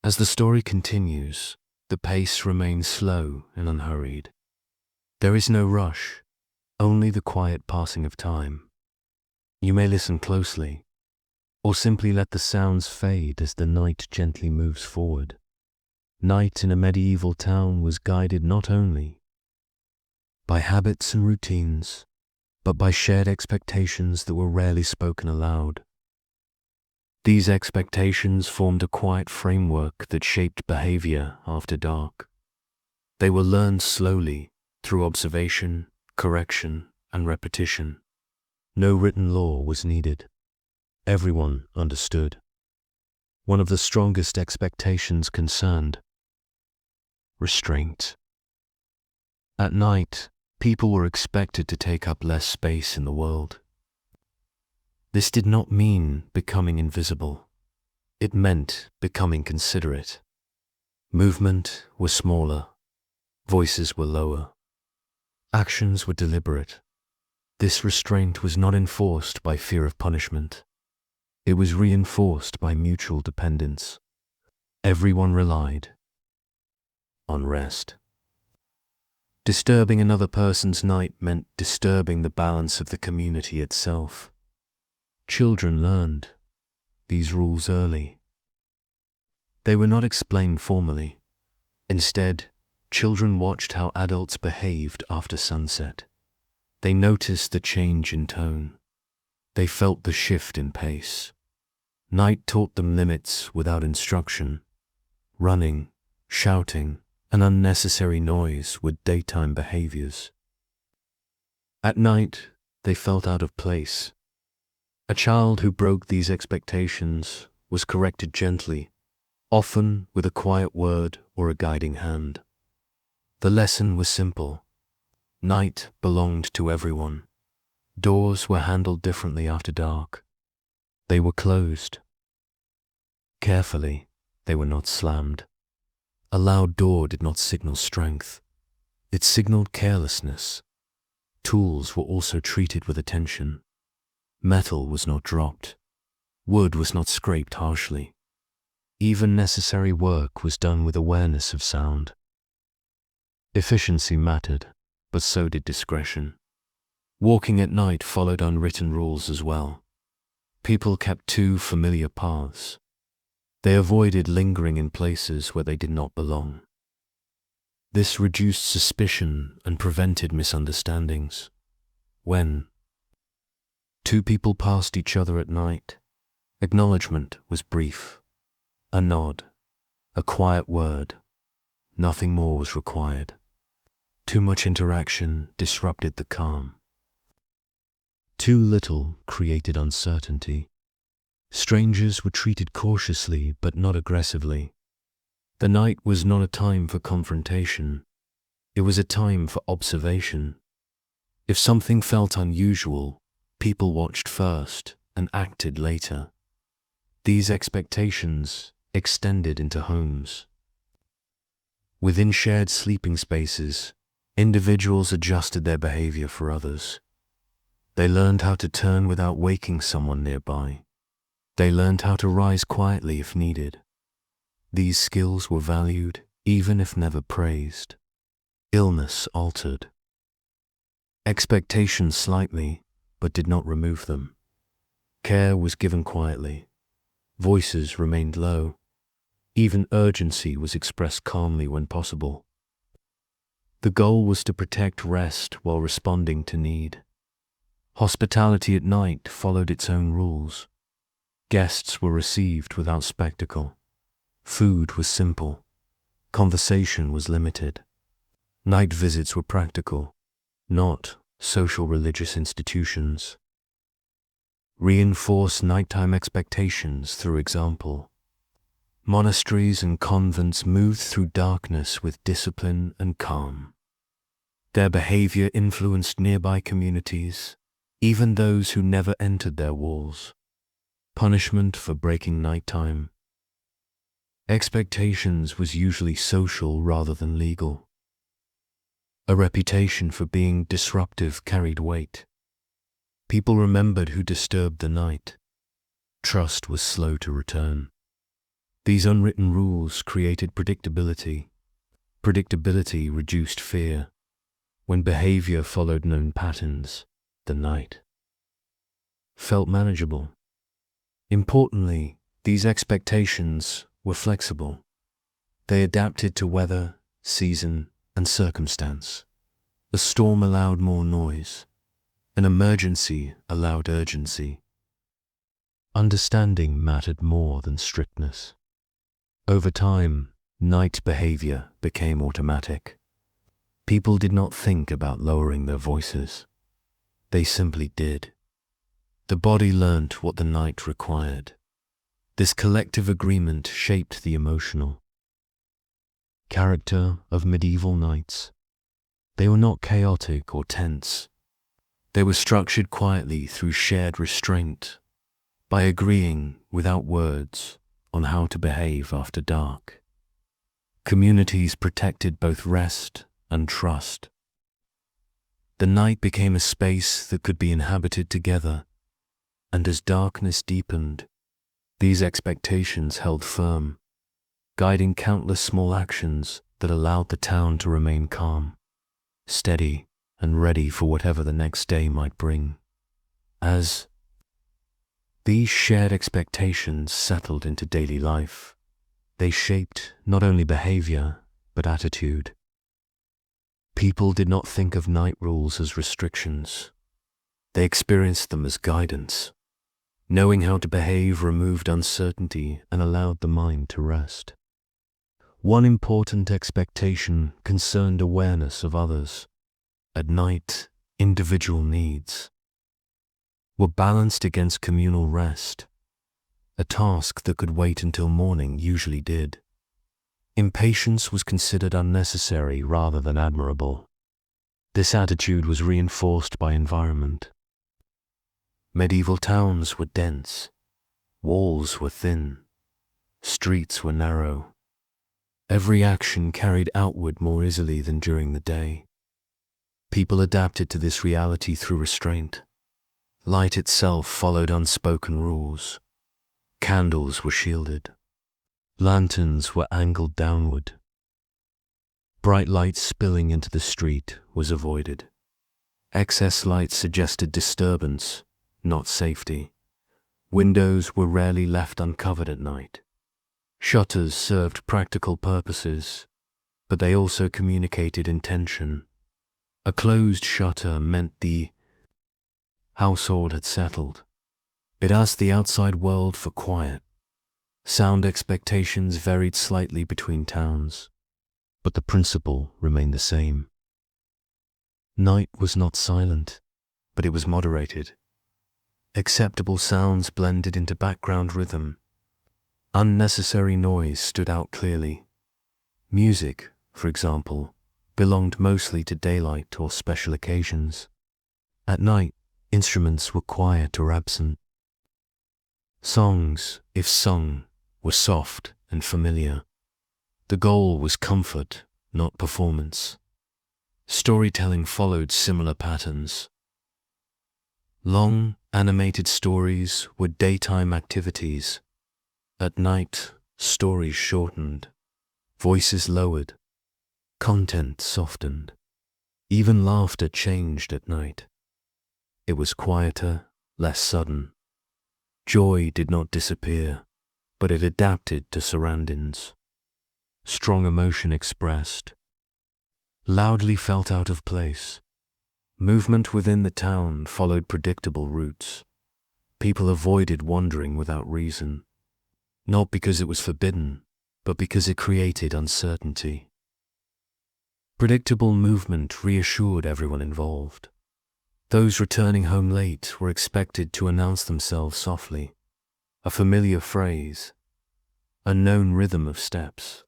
As the story continues, the pace remains slow and unhurried. There is no rush, only the quiet passing of time. You may listen closely, or simply let the sounds fade as the night gently moves forward. Night in a medieval town was guided not only by habits and routines, but by shared expectations that were rarely spoken aloud. These expectations formed a quiet framework that shaped behavior after dark. They were learned slowly through observation, correction, and repetition. No written law was needed. Everyone understood. One of the strongest expectations concerned restraint. At night, people were expected to take up less space in the world. This did not mean becoming invisible. It meant becoming considerate. Movement was smaller. Voices were lower. Actions were deliberate. This restraint was not enforced by fear of punishment. It was reinforced by mutual dependence. Everyone relied on rest. Disturbing another person's night meant disturbing the balance of the community itself. Children learned these rules early. They were not explained formally. Instead, children watched how adults behaved after sunset. They noticed the change in tone. They felt the shift in pace. Night taught them limits without instruction. Running, shouting, and unnecessary noise were daytime behaviors. At night, they felt out of place. A child who broke these expectations was corrected gently, often with a quiet word or a guiding hand. The lesson was simple. Night belonged to everyone. Doors were handled differently after dark. They were closed. Carefully, they were not slammed. A loud door did not signal strength. It signaled carelessness. Tools were also treated with attention. Metal was not dropped. Wood was not scraped harshly. Even necessary work was done with awareness of sound. Efficiency mattered, but so did discretion. Walking at night followed unwritten rules as well. People kept two familiar paths. They avoided lingering in places where they did not belong. This reduced suspicion and prevented misunderstandings. When two people passed each other at night, acknowledgement was brief. A nod, a quiet word. Nothing more was required. Too much interaction disrupted the calm. Too little created uncertainty. Strangers were treated cautiously but not aggressively. The night was not a time for confrontation. It was a time for observation. If something felt unusual, people watched first and acted later. These expectations extended into homes. Within shared sleeping spaces, individuals adjusted their behavior for others. They learned how to turn without waking someone nearby. They learned how to rise quietly if needed. These skills were valued, even if never praised. Illness altered expectations slightly, but did not remove them. Care was given quietly. Voices remained low. Even urgency was expressed calmly when possible. The goal was to protect rest while responding to need. Hospitality at night followed its own rules. Guests were received without spectacle. Food was simple. Conversation was limited. Night visits were practical, not social religious institutions. Reinforce nighttime expectations through example. Monasteries and convents moved through darkness with discipline and calm. Their behavior influenced nearby communities, even those who never entered their walls. Punishment for breaking nighttime. Expectations was usually social rather than legal. A reputation for being disruptive carried weight. People remembered who disturbed the night. Trust was slow to return. These unwritten rules created predictability. Predictability reduced fear. When behavior followed known patterns, the night felt manageable. Importantly, these expectations were flexible. They adapted to weather, season, and circumstance. A storm allowed more noise. An emergency allowed urgency. Understanding mattered more than strictness. Over time, night behavior became automatic. People did not think about lowering their voices. They simply did. The body learnt what the night required. This collective agreement shaped the emotional character of medieval nights. They were not chaotic or tense. They were structured quietly through shared restraint, by agreeing without words on how to behave after dark. Communities protected both rest and trust. The night became a space that could be inhabited together, and as darkness deepened, these expectations held firm, guiding countless small actions that allowed the town to remain calm, steady, and ready for whatever the next day might bring. As these shared expectations settled into daily life, they shaped not only behavior, but attitude. People did not think of night rules as restrictions. They experienced them as guidance. Knowing how to behave removed uncertainty and allowed the mind to rest. One important expectation concerned awareness of others. At night, individual needs were balanced against communal rest. A task that could wait until morning usually did. Impatience was considered unnecessary rather than admirable. This attitude was reinforced by environment. Medieval towns were dense. Walls were thin. Streets were narrow. Every action carried outward more easily than during the day. People adapted to this reality through restraint. Light itself followed unspoken rules. Candles were shielded. Lanterns were angled downward. Bright light spilling into the street was avoided. Excess light suggested disturbance, not safety. Windows were rarely left uncovered at night. Shutters served practical purposes, but they also communicated intention. A closed shutter meant the household had settled. It asked the outside world for quiet. Sound expectations varied slightly between towns, but the principle remained the same. Night was not silent, but it was moderated. Acceptable sounds blended into background rhythm. Unnecessary noise stood out clearly. Music, for example, belonged mostly to daylight or special occasions. At night, instruments were quiet or absent. Songs, if sung, were soft and familiar. The goal was comfort, not performance. Storytelling followed similar patterns. Long, animated stories were daytime activities. At night, stories shortened, voices lowered, content softened. Even laughter changed at night. It was quieter, less sudden. Joy did not disappear, but it adapted to surroundings. Strong emotion expressed, loudly felt out of place. Movement within the town followed predictable routes. People avoided wandering without reason, not because it was forbidden, but because it created uncertainty. Predictable movement reassured everyone involved. Those returning home late were expected to announce themselves softly, a familiar phrase, a known rhythm of steps.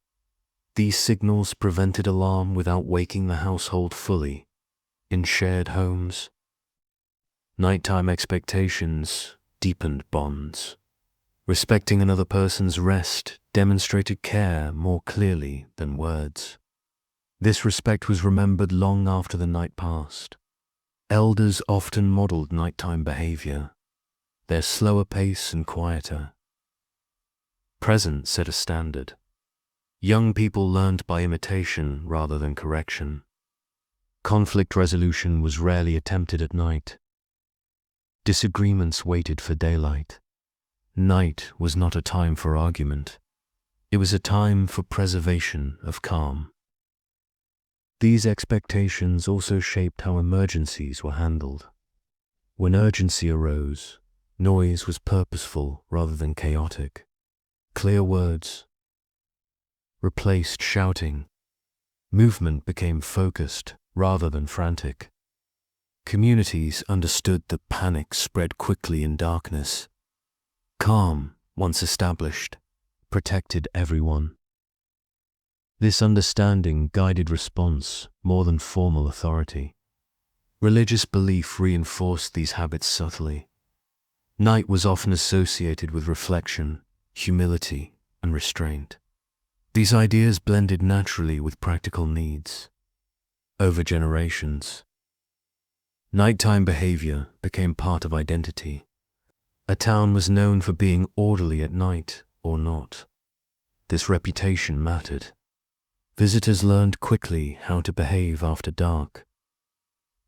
These signals prevented alarm without waking the household fully. In shared homes, nighttime expectations deepened bonds. Respecting another person's rest demonstrated care more clearly than words. This respect was remembered long after the night passed. Elders often modeled nighttime behavior, their slower pace and quieter. Present set a standard. Young people learned by imitation rather than correction. Conflict resolution was rarely attempted at night. Disagreements waited for daylight. Night was not a time for argument. It was a time for preservation of calm. These expectations also shaped how emergencies were handled. When urgency arose, noise was purposeful rather than chaotic. Clear words replaced shouting. Movement became focused rather than frantic. Communities understood that panic spread quickly in darkness. Calm, once established, protected everyone. This understanding guided response more than formal authority. Religious belief reinforced these habits subtly. Night was often associated with reflection, humility, and restraint. These ideas blended naturally with practical needs. Over generations, nighttime behavior became part of identity. A town was known for being orderly at night or not. This reputation mattered. Visitors learned quickly how to behave after dark.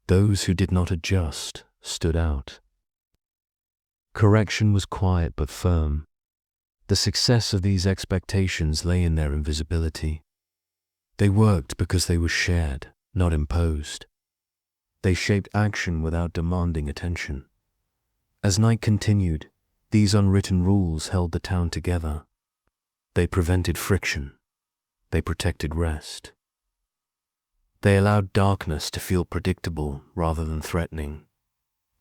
Those who did not adjust stood out. Correction was quiet but firm. The success of these expectations lay in their invisibility. They worked because they were shared, not imposed. They shaped action without demanding attention. As night continued, these unwritten rules held the town together. They prevented friction. They protected rest. They allowed darkness to feel predictable rather than threatening.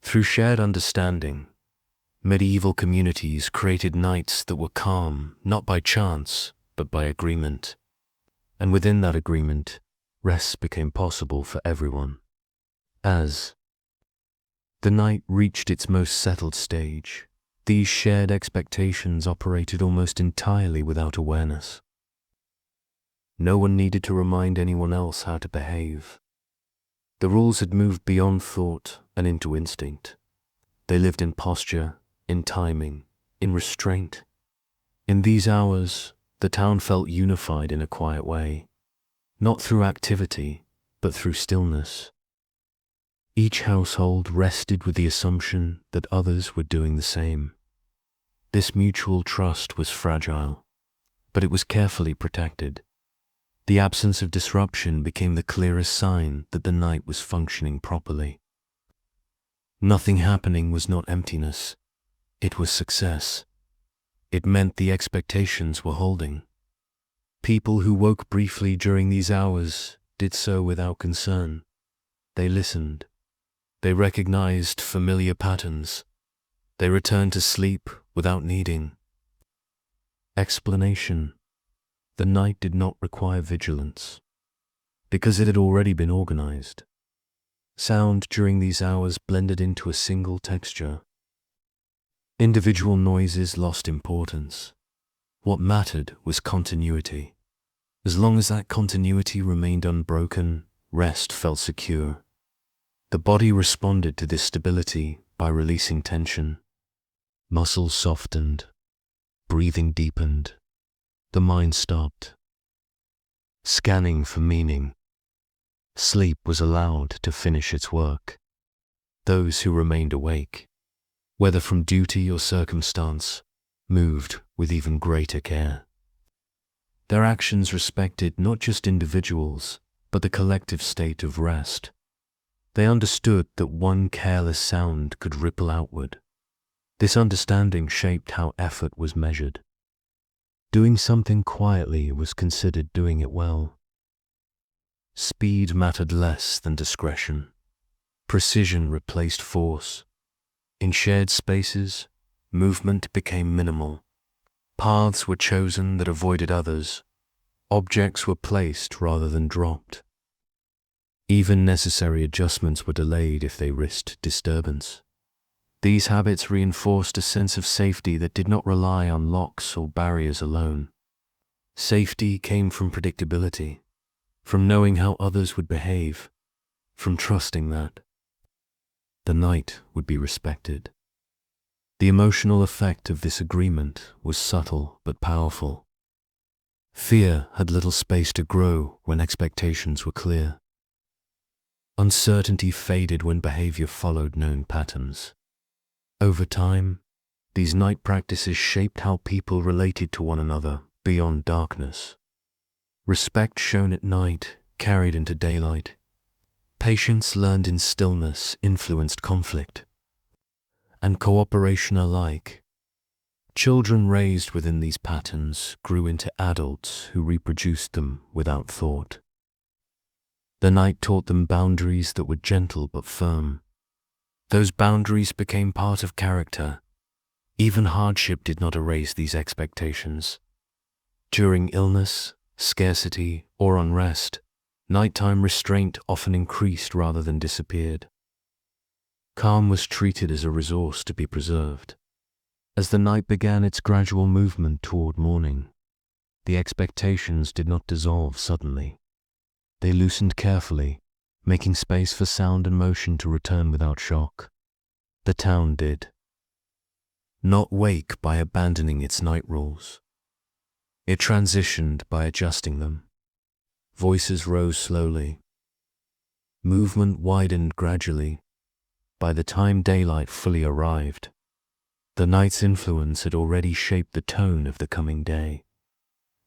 Through shared understanding, medieval communities created nights that were calm, not by chance, but by agreement. And within that agreement, rest became possible for everyone. As the night reached its most settled stage, these shared expectations operated almost entirely without awareness. No one needed to remind anyone else how to behave. The rules had moved beyond thought and into instinct. They lived in posture, in timing, in restraint. In these hours, the town felt unified in a quiet way, not through activity, but through stillness. Each household rested with the assumption that others were doing the same. This mutual trust was fragile, but it was carefully protected. The absence of disruption became the clearest sign that the night was functioning properly. Nothing happening was not emptiness. It was success. It meant the expectations were holding. People who woke briefly during these hours did so without concern. They listened. They recognized familiar patterns. They returned to sleep without needing explanation. The night did not require vigilance, because it had already been organized. Sound during these hours blended into a single texture. Individual noises lost importance. What mattered was continuity. As long as that continuity remained unbroken, rest felt secure. The body responded to this stability by releasing tension. Muscles softened. Breathing deepened. The mind stopped, scanning for meaning. Sleep was allowed to finish its work. Those who remained awake, whether from duty or circumstance, moved with even greater care. Their actions respected not just individuals, but the collective state of rest. They understood that one careless sound could ripple outward. This understanding shaped how effort was measured. Doing something quietly was considered doing it well. Speed mattered less than discretion. Precision replaced force. In shared spaces, movement became minimal. Paths were chosen that avoided others. Objects were placed rather than dropped. Even necessary adjustments were delayed if they risked disturbance. These habits reinforced a sense of safety that did not rely on locks or barriers alone. Safety came from predictability, from knowing how others would behave, from trusting that the night would be respected. The emotional effect of this agreement was subtle but powerful. Fear had little space to grow when expectations were clear. Uncertainty faded when behavior followed known patterns. Over time, these night practices shaped how people related to one another beyond darkness. Respect shown at night carried into daylight. Patience learned in stillness influenced conflict. And cooperation alike. Children raised within these patterns grew into adults who reproduced them without thought. The night taught them boundaries that were gentle but firm. Those boundaries became part of character. Even hardship did not erase these expectations. During illness, scarcity, or unrest, nighttime restraint often increased rather than disappeared. Calm was treated as a resource to be preserved. As the night began its gradual movement toward morning, the expectations did not dissolve suddenly. They loosened carefully, making space for sound and motion to return without shock. The town did not wake by abandoning its night rules. It transitioned by adjusting them. Voices rose slowly. Movement widened gradually. By the time daylight fully arrived, the night's influence had already shaped the tone of the coming day.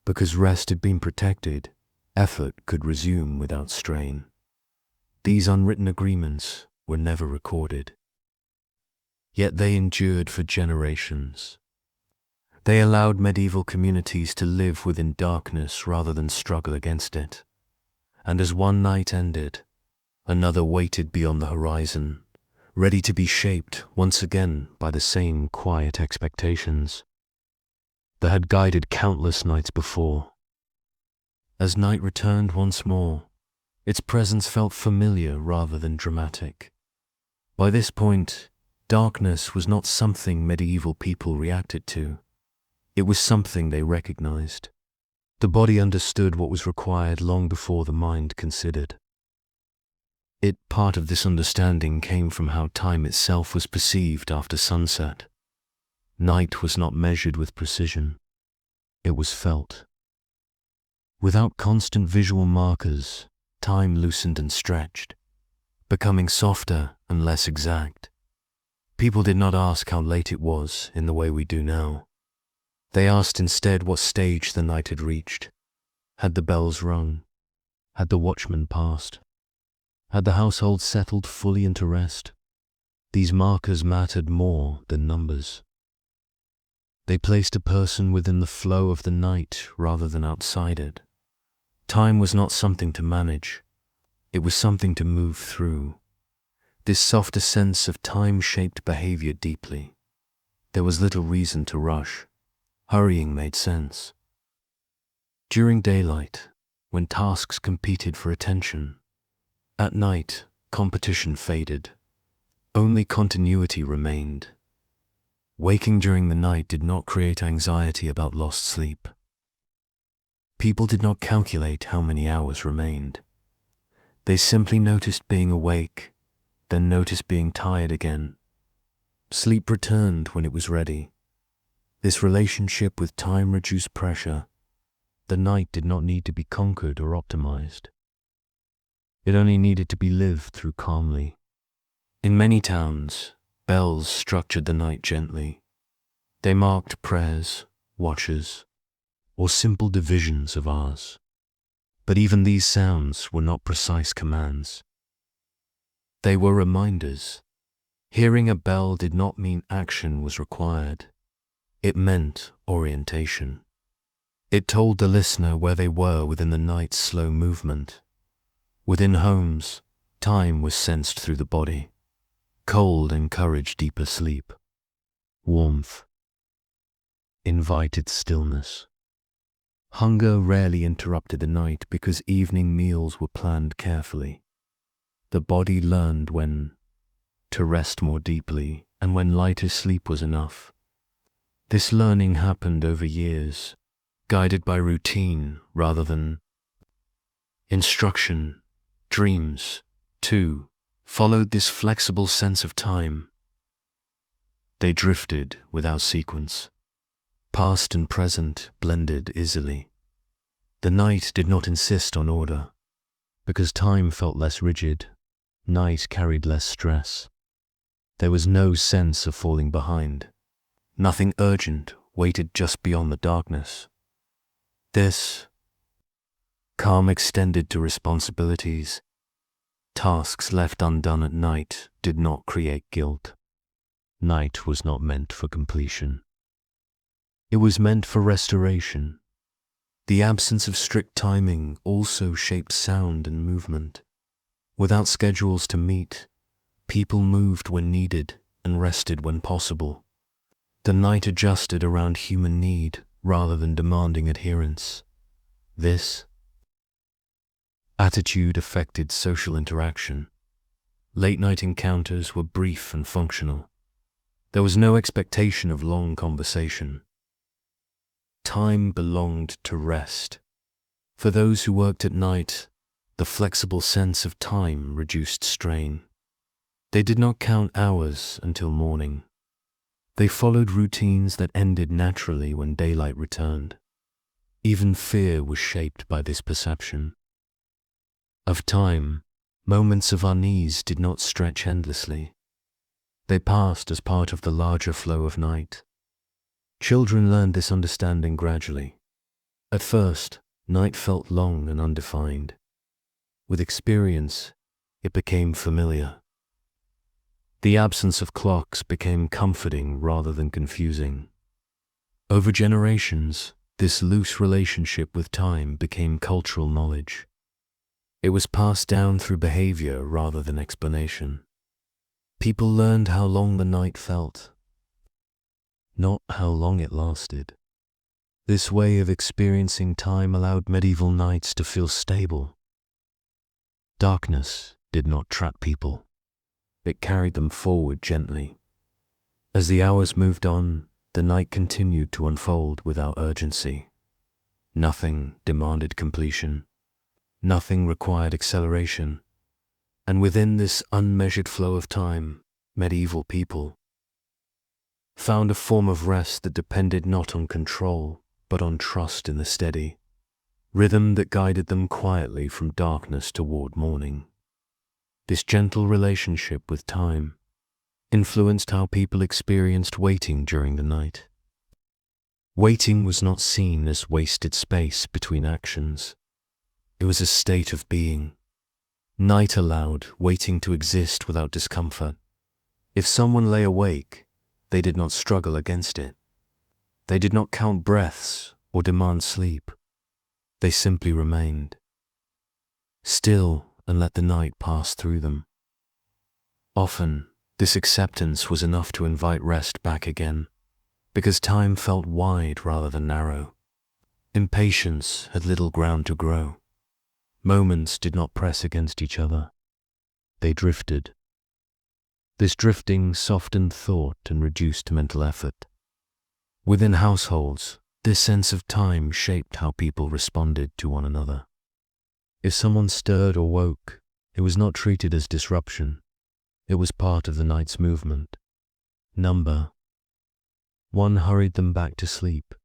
Because rest had been protected, effort could resume without strain. These unwritten agreements were never recorded. Yet they endured for generations. They allowed medieval communities to live within darkness rather than struggle against it. And as one night ended, another waited beyond the horizon, ready to be shaped once again by the same quiet expectations that had guided countless nights before. As night returned once more, its presence felt familiar rather than dramatic. By this point, darkness was not something medieval people reacted to. It was something they recognized. The body understood what was required long before the mind considered. Part of this understanding came from how time itself was perceived after sunset. Night was not measured with precision. It was felt. Without constant visual markers, time loosened and stretched, becoming softer and less exact. People did not ask how late it was in the way we do now. They asked instead what stage the night had reached. Had the bells rung? Had the watchman passed? Had the household settled fully into rest? These markers mattered more than numbers. They placed a person within the flow of the night rather than outside it. Time was not something to manage. It was something to move through. This softer sense of time shaped behavior deeply. There was little reason to rush. Hurrying made sense. During daylight, when tasks competed for attention, at night, competition faded. Only continuity remained. Waking during the night did not create anxiety about lost sleep. People did not calculate how many hours remained. They simply noticed being awake, then noticed being tired again. Sleep returned when it was ready. This relationship with time reduced pressure. The night did not need to be conquered or optimized. It only needed to be lived through calmly. In many towns, bells structured the night gently. They marked prayers, watches, or simple divisions of hours. But even these sounds were not precise commands. They were reminders. Hearing a bell did not mean action was required. It meant orientation. It told the listener where they were within the night's slow movement. Within homes, time was sensed through the body. Cold encouraged deeper sleep. Warmth invited stillness. Hunger rarely interrupted the night because evening meals were planned carefully. The body learned when to rest more deeply and when lighter sleep was enough. This learning happened over years, guided by routine rather than instruction. Dreams, too, followed this flexible sense of time. They drifted without sequence. Past and present blended easily. The night did not insist on order. Because time felt less rigid, night carried less stress. There was no sense of falling behind. Nothing urgent waited just beyond the darkness. This calm extended to responsibilities. Tasks left undone at night did not create guilt. Night was not meant for completion. It was meant for restoration. The absence of strict timing also shaped sound and movement. Without schedules to meet, people moved when needed and rested when possible. The night adjusted around human need rather than demanding adherence. This attitude affected social interaction. Late-night encounters were brief and functional. There was no expectation of long conversation. Time belonged to rest. For those who worked at night, the flexible sense of time reduced strain. They did not count hours until morning. They followed routines that ended naturally when daylight returned. Even fear was shaped by this perception. Of time, moments of unease did not stretch endlessly. They passed as part of the larger flow of night. Children learned this understanding gradually. At first, night felt long and undefined. With experience, it became familiar. The absence of clocks became comforting rather than confusing. Over generations, this loose relationship with time became cultural knowledge. It was passed down through behavior rather than explanation. People learned how long the night felt, not how long it lasted. This way of experiencing time allowed medieval nights to feel stable. Darkness did not trap people. It carried them forward gently. As the hours moved on, the night continued to unfold without urgency. Nothing demanded completion. Nothing required acceleration. And within this unmeasured flow of time, medieval people found a form of rest that depended not on control, but on trust in the steady rhythm that guided them quietly from darkness toward morning. This gentle relationship with time influenced how people experienced waiting during the night. Waiting was not seen as wasted space between actions. It was a state of being. Night allowed waiting to exist without discomfort. If someone lay awake, they did not struggle against it. They did not count breaths or demand sleep. They simply remained still and let the night pass through them. Often, this acceptance was enough to invite rest back again, because time felt wide rather than narrow. Impatience had little ground to grow. Moments did not press against each other. They drifted. This drifting softened thought and reduced mental effort. Within households, this sense of time shaped how people responded to one another. If someone stirred or woke, it was not treated as disruption. It was part of the night's movement. Number 1 hurried them back to sleep.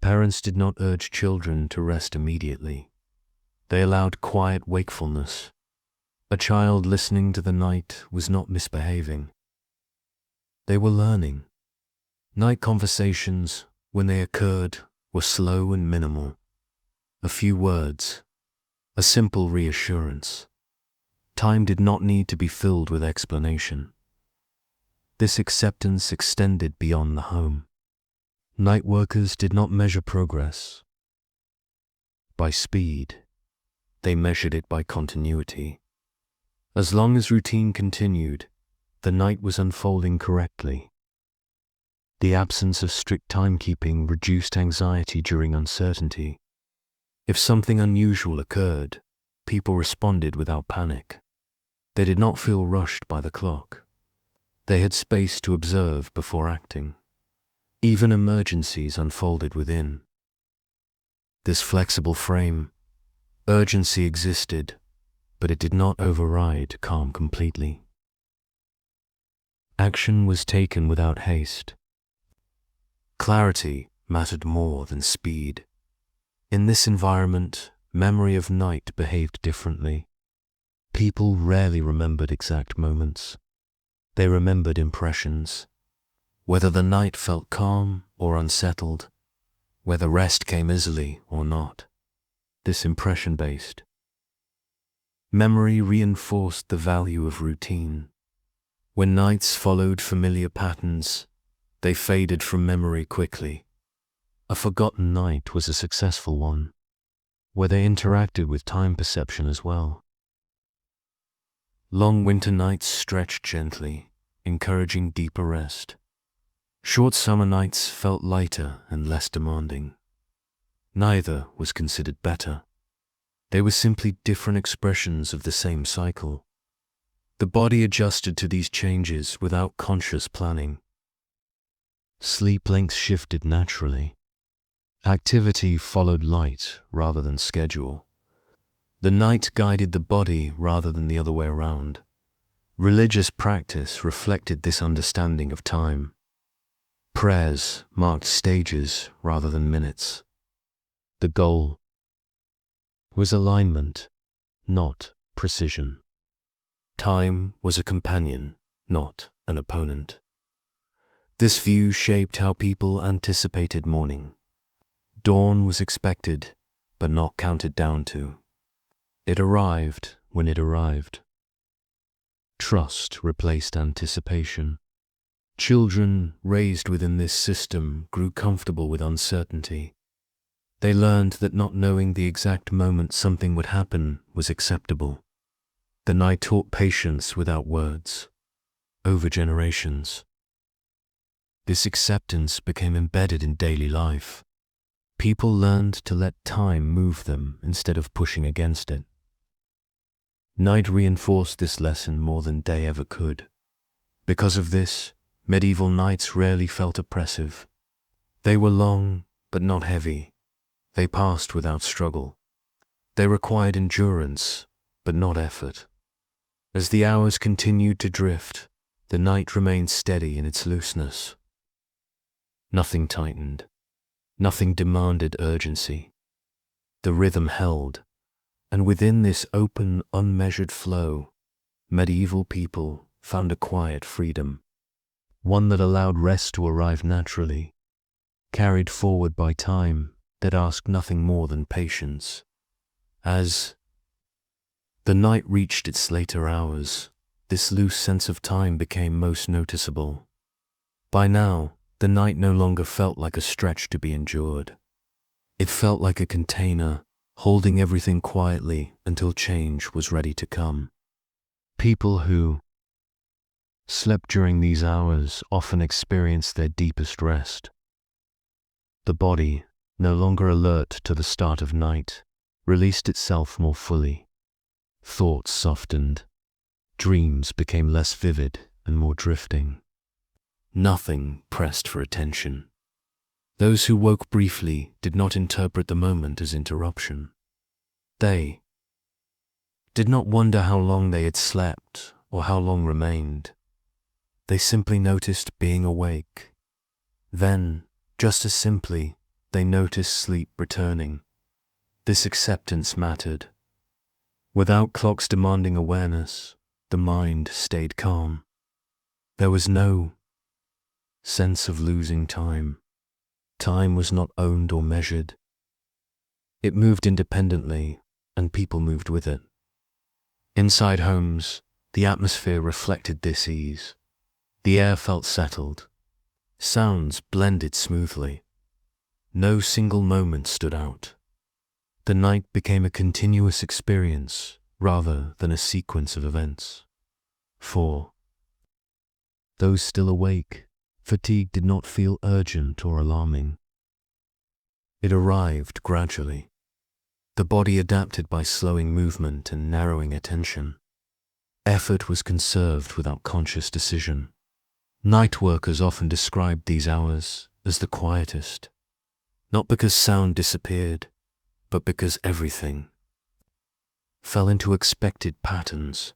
Parents did not urge children to rest immediately. They allowed quiet wakefulness. A child listening to the night was not misbehaving. They were learning. Night conversations, when they occurred, were slow and minimal. A few words, a simple reassurance. Time did not need to be filled with explanation. This acceptance extended beyond the home. Night workers did not measure progress by speed. They measured it by continuity. As long as routine continued, the night was unfolding correctly. The absence of strict timekeeping reduced anxiety during uncertainty. If something unusual occurred, people responded without panic. They did not feel rushed by the clock. They had space to observe before acting. Even emergencies unfolded within. This flexible frame, urgency existed, but it did not override calm completely. Action was taken without haste. Clarity mattered more than speed. In this environment, memory of night behaved differently. People rarely remembered exact moments. They remembered impressions. Whether the night felt calm or unsettled, whether rest came easily or not. This impression-based. Memory reinforced the value of routine. When nights followed familiar patterns, they faded from memory quickly. A forgotten night was a successful one, where they interacted with time perception as well. Long winter nights stretched gently, encouraging deeper rest. Short summer nights felt lighter and less demanding. Neither was considered better. They were simply different expressions of the same cycle. The body adjusted to these changes without conscious planning. Sleep lengths shifted naturally. Activity followed light rather than schedule. The night guided the body rather than the other way around. Religious practice reflected this understanding of time. Prayers marked stages rather than minutes. The goal was alignment, not precision. Time was a companion, not an opponent. This view shaped how people anticipated morning. Dawn was expected, but not counted down to. It arrived when it arrived. Trust replaced anticipation. Children raised within this system grew comfortable with uncertainty. They learned that not knowing the exact moment something would happen was acceptable. The night taught patience without words, over generations. This acceptance became embedded in daily life. People learned to let time move them instead of pushing against it. Night reinforced this lesson more than day ever could. Because of this, medieval nights rarely felt oppressive. They were long, but not heavy. They passed without struggle. They required endurance, but not effort. As the hours continued to drift, the night remained steady in its looseness. Nothing tightened. Nothing demanded urgency. The rhythm held, and within this open, unmeasured flow, medieval people found a quiet freedom, one that allowed rest to arrive naturally, carried forward by time that asked nothing more than patience. As the night reached its later hours, this loose sense of time became most noticeable. By now, the night no longer felt like a stretch to be endured. It felt like a container, holding everything quietly until change was ready to come. People who slept during these hours often experienced their deepest rest. The body, no longer alert to the start of night, released itself more fully. Thoughts softened. Dreams became less vivid and more drifting. Nothing pressed for attention. Those who woke briefly did not interpret the moment as interruption. They did not wonder how long they had slept or how long remained. They simply noticed being awake. Then, just as simply, they noticed sleep returning. This acceptance mattered. Without clocks demanding awareness, the mind stayed calm. There was no sense of losing time. Time was not owned or measured. It moved independently, and people moved with it. Inside homes, the atmosphere reflected this ease. The air felt settled. Sounds blended smoothly. No single moment stood out. The night became a continuous experience rather than a sequence of events. For those still awake, fatigue did not feel urgent or alarming. It arrived gradually. The body adapted by slowing movement and narrowing attention. Effort was conserved without conscious decision. Night workers often described these hours as the quietest, not because sound disappeared, but because everything fell into expected patterns.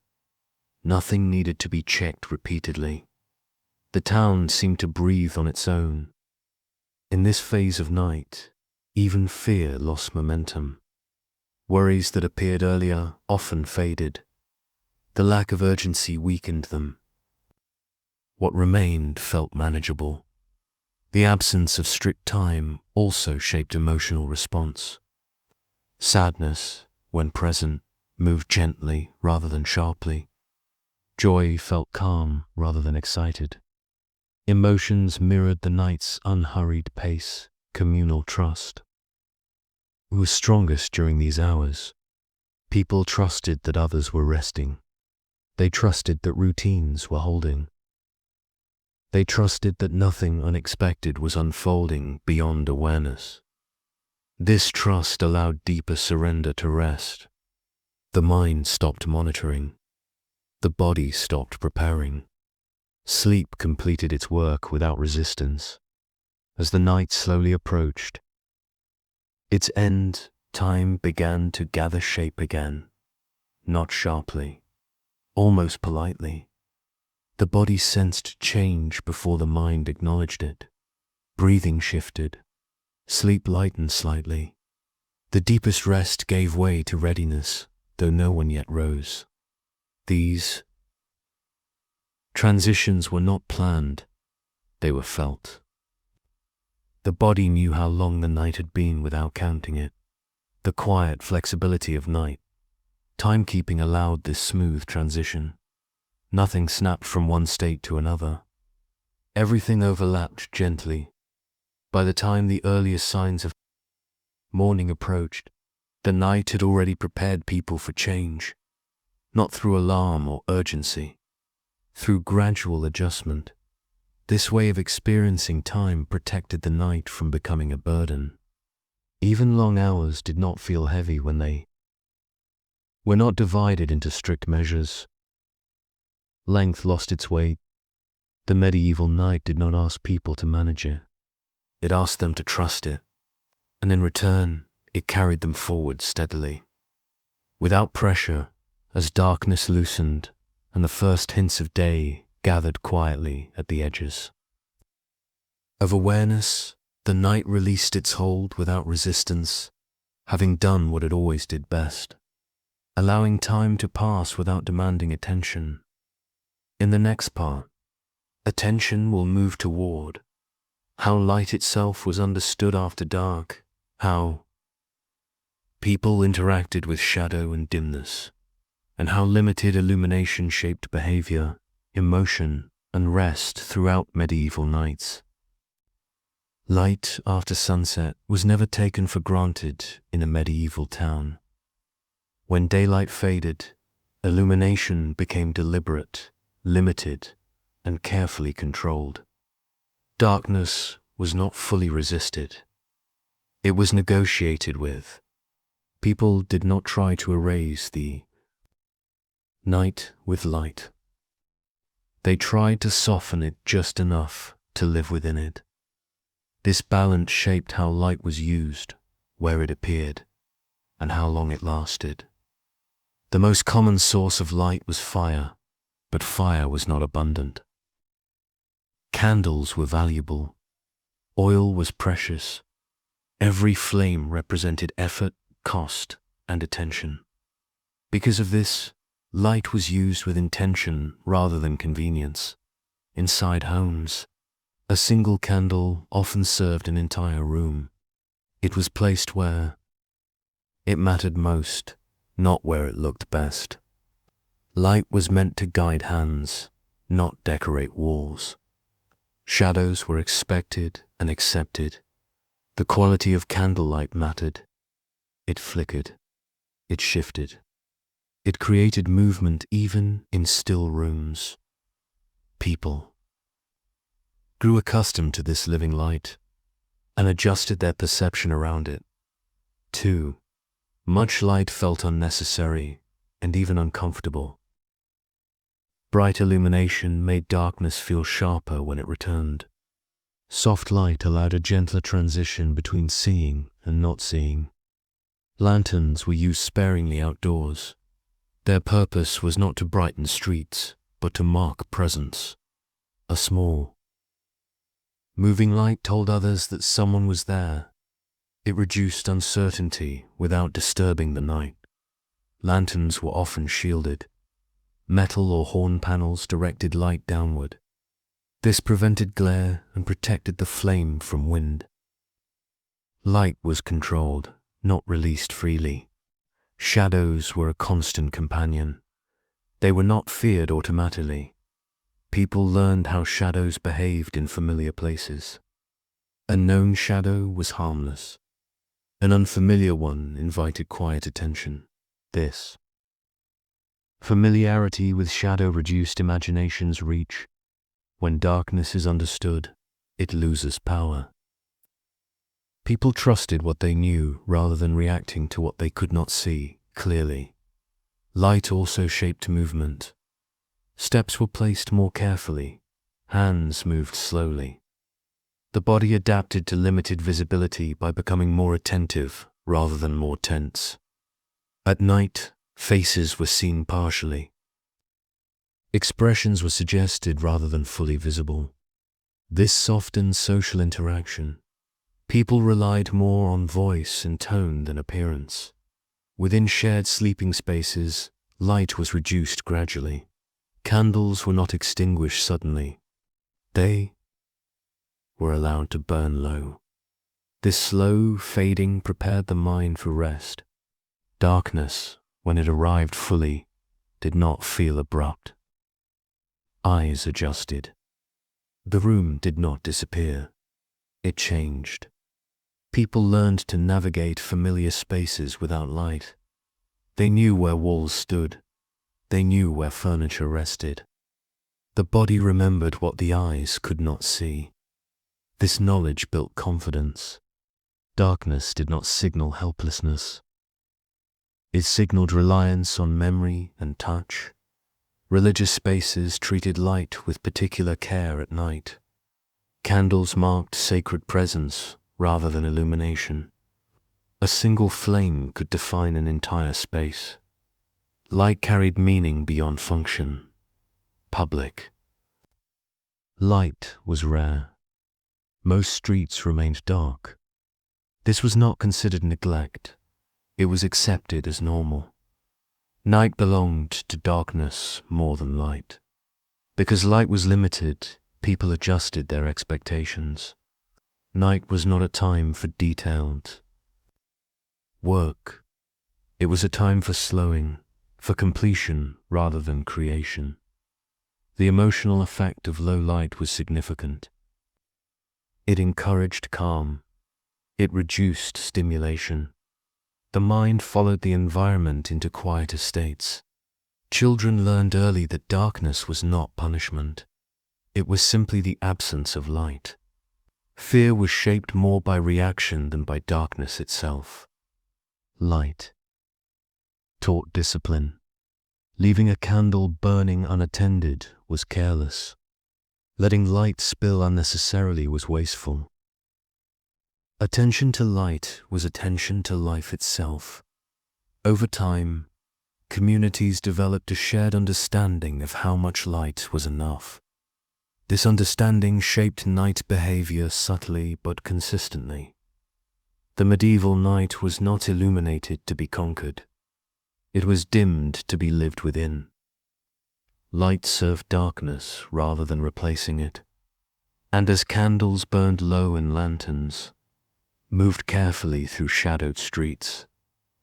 Nothing needed to be checked repeatedly. The town seemed to breathe on its own. In this phase of night, even fear lost momentum. Worries that appeared earlier often faded. The lack of urgency weakened them. What remained felt manageable. The absence of strict time also shaped emotional response. Sadness, when present, moved gently rather than sharply. Joy felt calm rather than excited. Emotions mirrored the night's unhurried pace, communal trust. It was strongest during these hours. People trusted that others were resting. They trusted that routines were holding. They trusted that nothing unexpected was unfolding beyond awareness. This trust allowed deeper surrender to rest. The mind stopped monitoring. The body stopped preparing. Sleep completed its work without resistance. As the night slowly approached, its end, time began to gather shape again, not sharply, almost politely. The body sensed change before the mind acknowledged it. Breathing shifted. Sleep lightened slightly. The deepest rest gave way to readiness, though no one yet rose. These transitions were not planned, they were felt. The body knew how long the night had been without counting it. The quiet flexibility of night, timekeeping allowed this smooth transition. Nothing snapped from one state to another. Everything overlapped gently. By the time the earliest signs of morning approached, the night had already prepared people for change, not through alarm or urgency, through gradual adjustment. This way of experiencing time protected the night from becoming a burden. Even long hours did not feel heavy when they were not divided into strict measures. Length lost its weight. The medieval night did not ask people to manage it. It asked them to trust it, and in return, it carried them forward steadily. Without pressure, as darkness loosened and the first hints of day gathered quietly at the edges of awareness, the night released its hold without resistance, having done what it always did best, allowing time to pass without demanding attention. In the next part, attention will move toward how light itself was understood after dark, how people interacted with shadow and dimness, and how limited illumination shaped behavior, emotion, and rest throughout medieval nights. Light after sunset was never taken for granted in a medieval town. When daylight faded, illumination became deliberate, limited, and carefully controlled. Darkness was not fully resisted. It was negotiated with. People did not try to erase the night with light. They tried to soften it just enough to live within it. This balance shaped how light was used, where it appeared, and how long it lasted. The most common source of light was fire, but fire was not abundant. Candles were valuable. Oil was precious. Every flame represented effort, cost, and attention. Because of this, light was used with intention rather than convenience. Inside homes, a single candle often served an entire room. It was placed where it mattered most, not where it looked best. Light was meant to guide hands, not decorate walls. Shadows were expected and accepted. The quality of candlelight mattered. It flickered. It shifted. It created movement even in still rooms. People grew accustomed to this living light and adjusted their perception around it. 2. Much light felt unnecessary and even uncomfortable. Bright illumination made darkness feel sharper when it returned. Soft light allowed a gentler transition between seeing and not seeing. Lanterns were used sparingly outdoors. Their purpose was not to brighten streets, but to mark presence. A small, moving light told others that someone was there. It reduced uncertainty without disturbing the night. Lanterns were often shielded. Metal or horn panels directed light downward. This prevented glare and protected the flame from wind. Light was controlled, not released freely. Shadows were a constant companion. They were not feared automatically. People learned how shadows behaved in familiar places. A known shadow was harmless. An unfamiliar one invited quiet attention. This familiarity with shadow reduced imagination's reach. When darkness is understood, it loses power. People trusted what they knew rather than reacting to what they could not see clearly. Light also shaped movement. Steps were placed more carefully. Hands moved slowly. The body adapted to limited visibility by becoming more attentive rather than more tense. At night, faces were seen partially. Expressions were suggested rather than fully visible. This softened social interaction. People relied more on voice and tone than appearance. Within shared sleeping spaces, light was reduced gradually. Candles were not extinguished suddenly. They were allowed to burn low. This slow fading prepared the mind for rest. Darkness, when it arrived fully, did not feel abrupt. Eyes adjusted. The room did not disappear. It changed. People learned to navigate familiar spaces without light. They knew where walls stood. They knew where furniture rested. The body remembered what the eyes could not see. This knowledge built confidence. Darkness did not signal helplessness. It signaled reliance on memory and touch. Religious spaces treated light with particular care at night. Candles marked sacred presence rather than illumination. A single flame could define an entire space. Light carried meaning beyond function. Public. Light was rare. Most streets remained dark. This was not considered neglect. It was accepted as normal. Night belonged to darkness more than light. Because light was limited, people adjusted their expectations. Night was not a time for detailed work. It was a time for slowing, for completion rather than creation. The emotional effect of low light was significant. It encouraged calm. It reduced stimulation. The mind followed the environment into quieter states. Children learned early that darkness was not punishment. It was simply the absence of light. Fear was shaped more by reaction than by darkness itself. Light taught discipline. Leaving a candle burning unattended was careless. Letting light spill unnecessarily was wasteful. Attention to light was attention to life itself. Over time, communities developed a shared understanding of how much light was enough. This understanding shaped night behavior subtly but consistently. The medieval night was not illuminated to be conquered. It was dimmed to be lived within. Light served darkness rather than replacing it. And as candles burned low in lanterns, moved carefully through shadowed streets,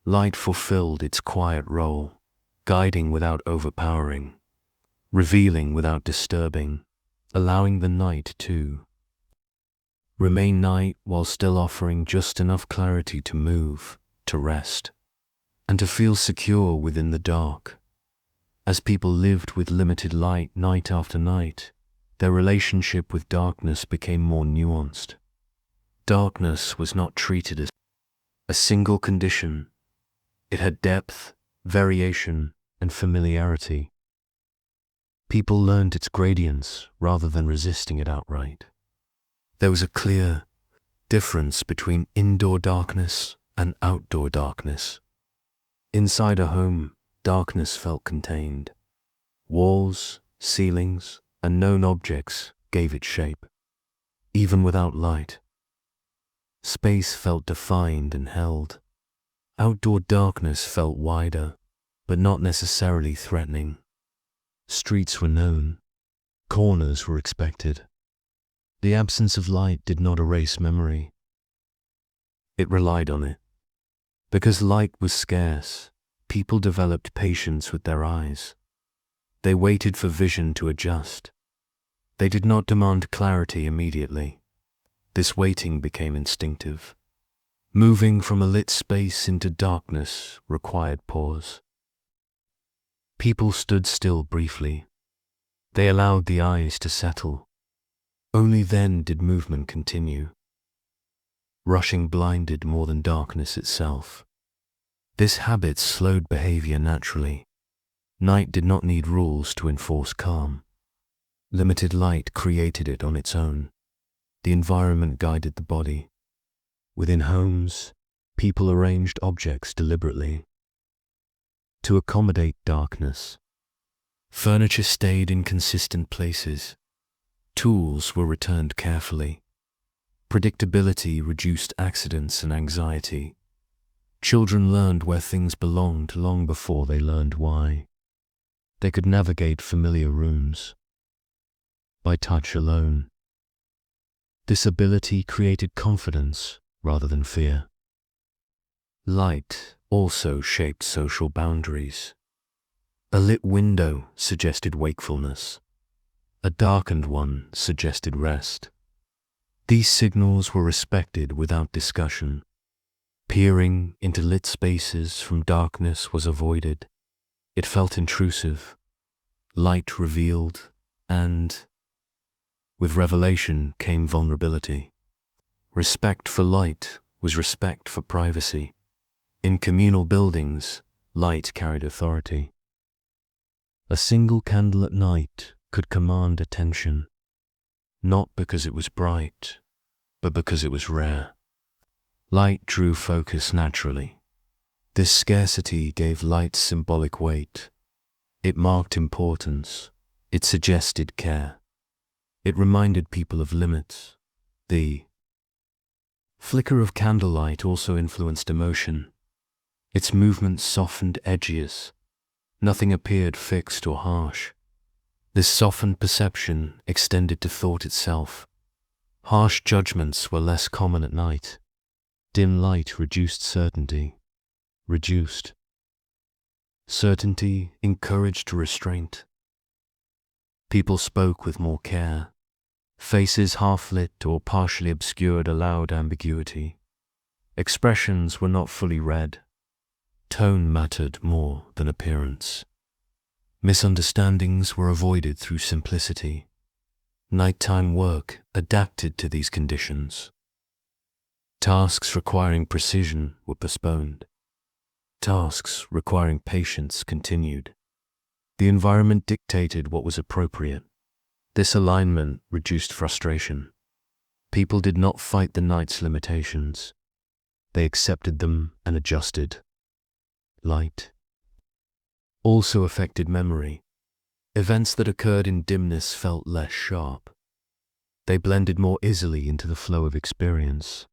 light fulfilled its quiet role, guiding without overpowering, revealing without disturbing, allowing the night to remain night while still offering just enough clarity to move, to rest, and to feel secure within the dark. As people lived with limited light night after night, their relationship with darkness became more nuanced. Darkness was not treated as a single condition. It had depth, variation, and familiarity. People learned its gradients rather than resisting it outright. There was a clear difference between indoor darkness and outdoor darkness. Inside a home, darkness felt contained. Walls, ceilings, and known objects gave it shape. Even without light, space felt defined and held. Outdoor darkness felt wider, but not necessarily threatening. Streets were known. Corners were expected. The absence of light did not erase memory. It relied on it. Because light was scarce, people developed patience with their eyes. They waited for vision to adjust. They did not demand clarity immediately. This waiting became instinctive. Moving from a lit space into darkness required pause. People stood still briefly. They allowed the eyes to settle. Only then did movement continue. Rushing blinded more than darkness itself. This habit slowed behavior naturally. Night did not need rules to enforce calm. Limited light created it on its own. The environment guided the body. Within homes, people arranged objects deliberately to accommodate darkness. Furniture stayed in consistent places. Tools were returned carefully. Predictability reduced accidents and anxiety. Children learned where things belonged long before they learned why. They could navigate familiar rooms by touch alone. This ability created confidence rather than fear. Light also shaped social boundaries. A lit window suggested wakefulness. A darkened one suggested rest. These signals were respected without discussion. Peering into lit spaces from darkness was avoided. It felt intrusive. Light revealed, and with revelation came vulnerability. Respect for light was respect for privacy. In communal buildings, light carried authority. A single candle at night could command attention, not because it was bright, but because it was rare. Light drew focus naturally. This scarcity gave light symbolic weight. It marked importance. It suggested care. It reminded people of limits. The flicker of candlelight also influenced emotion. Its movements softened edges. Nothing appeared fixed or harsh. This softened perception extended to thought itself. Harsh judgments were less common at night. Dim light reduced certainty. Certainty encouraged restraint. People spoke with more care. Faces half-lit or partially obscured allowed ambiguity. Expressions were not fully read. Tone mattered more than appearance. Misunderstandings were avoided through simplicity. Nighttime work adapted to these conditions. Tasks requiring precision were postponed. Tasks requiring patience continued. The environment dictated what was appropriate. This alignment reduced frustration. People did not fight the night's limitations. They accepted them and adjusted. Light also affected memory. Events that occurred in dimness felt less sharp. They blended more easily into the flow of experience.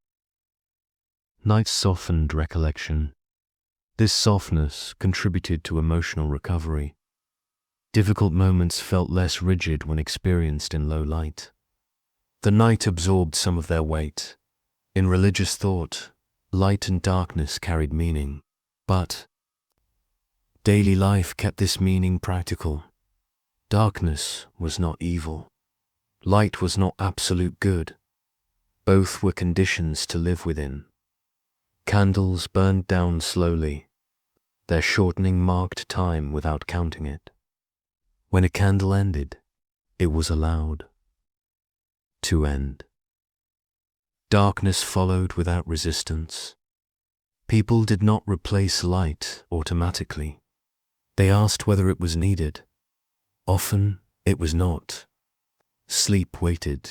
Night softened recollection. This softness contributed to emotional recovery. Difficult moments felt less rigid when experienced in low light. The night absorbed some of their weight. In religious thought, light and darkness carried meaning, but daily life kept this meaning practical. Darkness was not evil. Light was not absolute good. Both were conditions to live within. Candles burned down slowly. Their shortening marked time without counting it. When a candle ended, it was allowed to end. Darkness followed without resistance. People did not replace light automatically. They asked whether it was needed. Often, it was not. Sleep waited.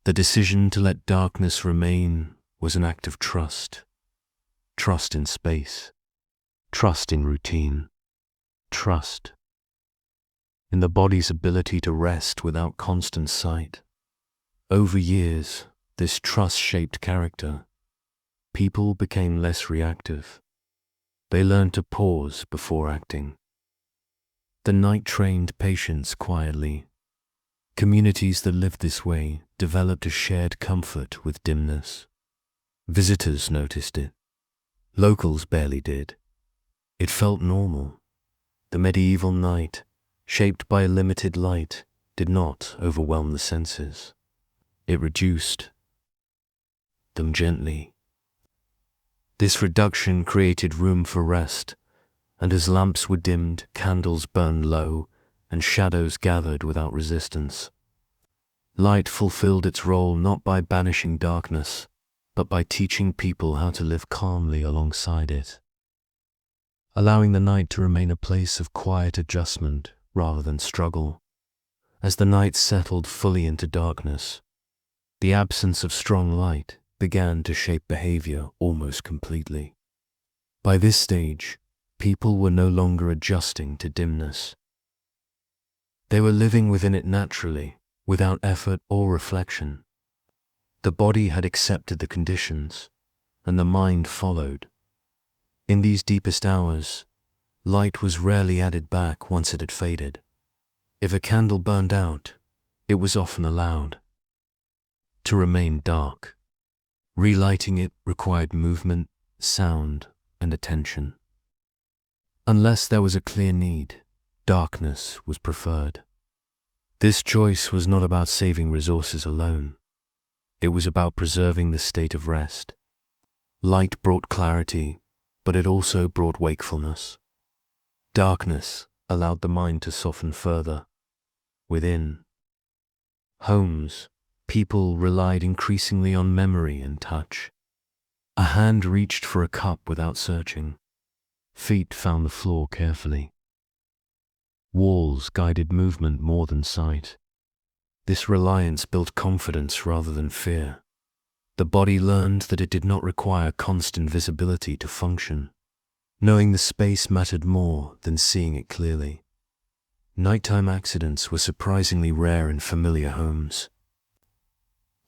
The decision to let darkness remain was an act of trust. Trust in space. Trust in routine. Trust in the body's ability to rest without constant sight. Over years, this trust shaped character. People became less reactive. They learned to pause before acting. The night trained patience quietly. Communities that lived this way developed a shared comfort with dimness. Visitors noticed it. Locals barely did. It felt normal. The medieval night, shaped by a limited light, did not overwhelm the senses. It reduced them gently. This reduction created room for rest, and as lamps were dimmed, candles burned low, and shadows gathered without resistance. Light fulfilled its role not by banishing darkness, but by teaching people how to live calmly alongside it, allowing the night to remain a place of quiet adjustment rather than struggle. As the night settled fully into darkness, the absence of strong light began to shape behavior almost completely. By this stage, people were no longer adjusting to dimness. They were living within it naturally, without effort or reflection. The body had accepted the conditions, and the mind followed. In these deepest hours, light was rarely added back once it had faded. If a candle burned out, it was often allowed to remain dark. Relighting it required movement, sound, and attention. Unless there was a clear need, darkness was preferred. This choice was not about saving resources alone. It was about preserving the state of rest. Light brought clarity, but it also brought wakefulness. Darkness allowed the mind to soften further. Within homes, people relied increasingly on memory and touch. A hand reached for a cup without searching. Feet found the floor carefully. Walls guided movement more than sight. This reliance built confidence rather than fear. The body learned that it did not require constant visibility to function. Knowing the space mattered more than seeing it clearly. Nighttime accidents were surprisingly rare in familiar homes.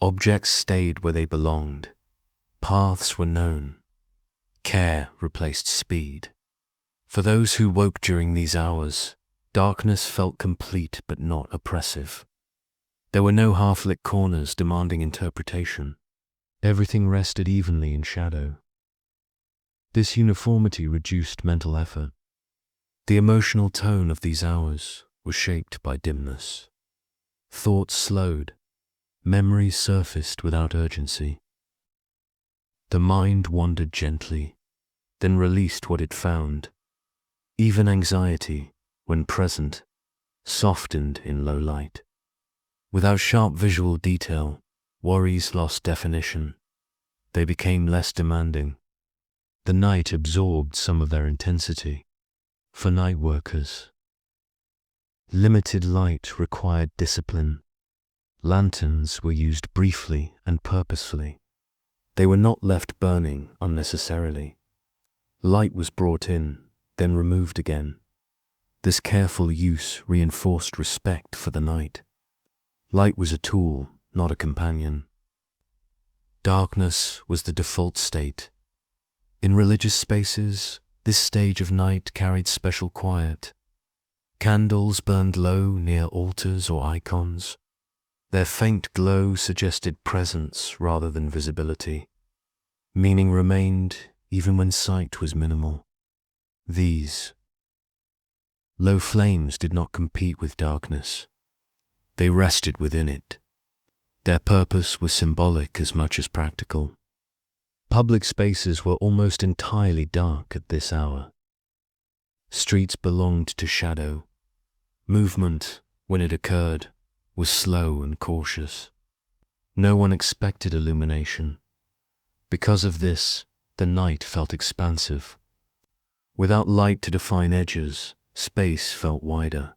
Objects stayed where they belonged. Paths were known. Care replaced speed. For those who woke during these hours, darkness felt complete but not oppressive. There were no half-lit corners demanding interpretation. Everything rested evenly in shadow. This uniformity reduced mental effort. The emotional tone of these hours was shaped by dimness. Thoughts slowed. Memories surfaced without urgency. The mind wandered gently, then released what it found. Even anxiety, when present, softened in low light. Without sharp visual detail, worries lost definition. They became less demanding. The night absorbed some of their intensity. For night workers, limited light required discipline. Lanterns were used briefly and purposefully. They were not left burning unnecessarily. Light was brought in, then removed again. This careful use reinforced respect for the night. Light was a tool, not a companion. Darkness was the default state. In religious spaces, this stage of night carried special quiet. Candles burned low near altars or icons. Their faint glow suggested presence rather than visibility. Meaning remained even when sight was minimal. These low flames did not compete with darkness. They rested within it. Their purpose was symbolic as much as practical. Public spaces were almost entirely dark at this hour. Streets belonged to shadow. Movement, when it occurred, was slow and cautious. No one expected illumination. Because of this, the night felt expansive. Without light to define edges, space felt wider.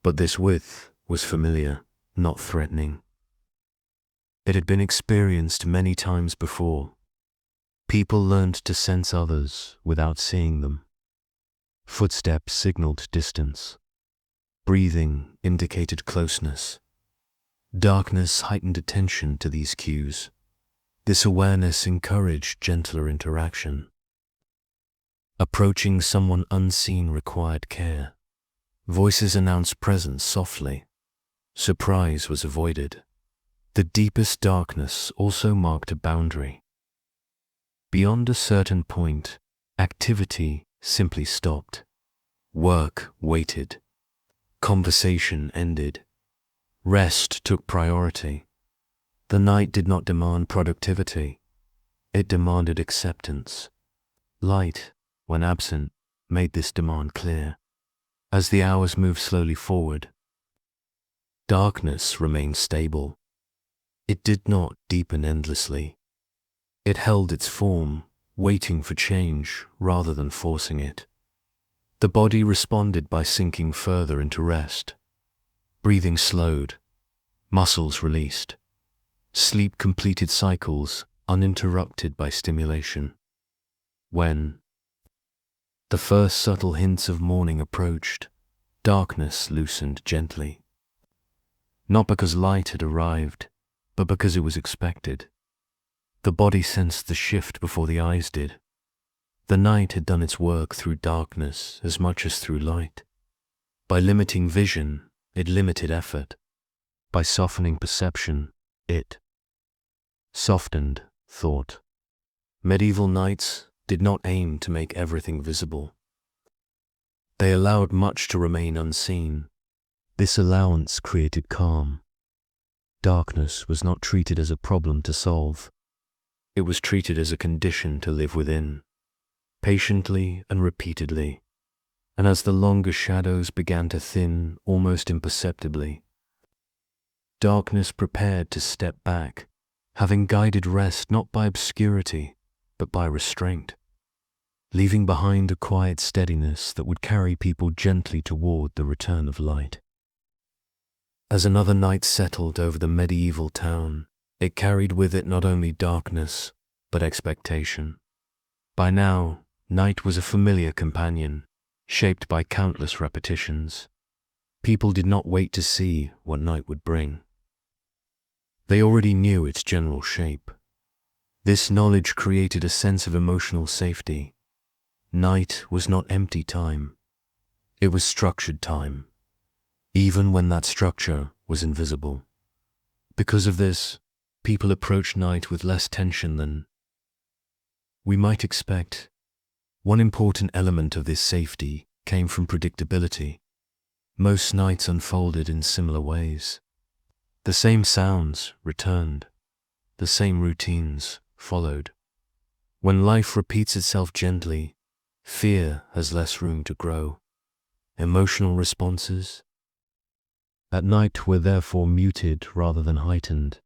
But this width was familiar, not threatening. It had been experienced many times before. People learned to sense others without seeing them. Footsteps signaled distance. Breathing indicated closeness. Darkness heightened attention to these cues. This awareness encouraged gentler interaction. Approaching someone unseen required care. Voices announced presence softly. Surprise was avoided. The deepest darkness also marked a boundary. Beyond a certain point, activity simply stopped. Work waited. Conversation ended. Rest took priority. The night did not demand productivity. It demanded acceptance. Light, when absent, made this demand clear. As the hours moved slowly forward, darkness remained stable. It did not deepen endlessly. It held its form, waiting for change rather than forcing it. The body responded by sinking further into rest. Breathing slowed. Muscles released. Sleep completed cycles uninterrupted by stimulation. When the first subtle hints of morning approached, darkness loosened gently. Not because light had arrived, but because it was expected. The body sensed the shift before the eyes did. The night had done its work through darkness as much as through light. By limiting vision, it limited effort. By softening perception, it softened thought. Medieval nights did not aim to make everything visible. They allowed much to remain unseen. This allowance created calm. Darkness was not treated as a problem to solve. It was treated as a condition to live within, patiently and repeatedly. And as the longer shadows began to thin almost imperceptibly, darkness prepared to step back, having guided rest not by obscurity, but by restraint, leaving behind a quiet steadiness that would carry people gently toward the return of light. As another night settled over the medieval town, it carried with it not only darkness, but expectation. By now, night was a familiar companion, shaped by countless repetitions. People did not wait to see what night would bring. They already knew its general shape. This knowledge created a sense of emotional safety. Night was not empty time. It was structured time, even when that structure was invisible. Because of this, people approached night with less tension than we might expect. One important element of this safety came from predictability. Most nights unfolded in similar ways. The same sounds returned. The same routines followed. When life repeats itself gently, fear has less room to grow. Emotional responses at night were therefore muted rather than heightened.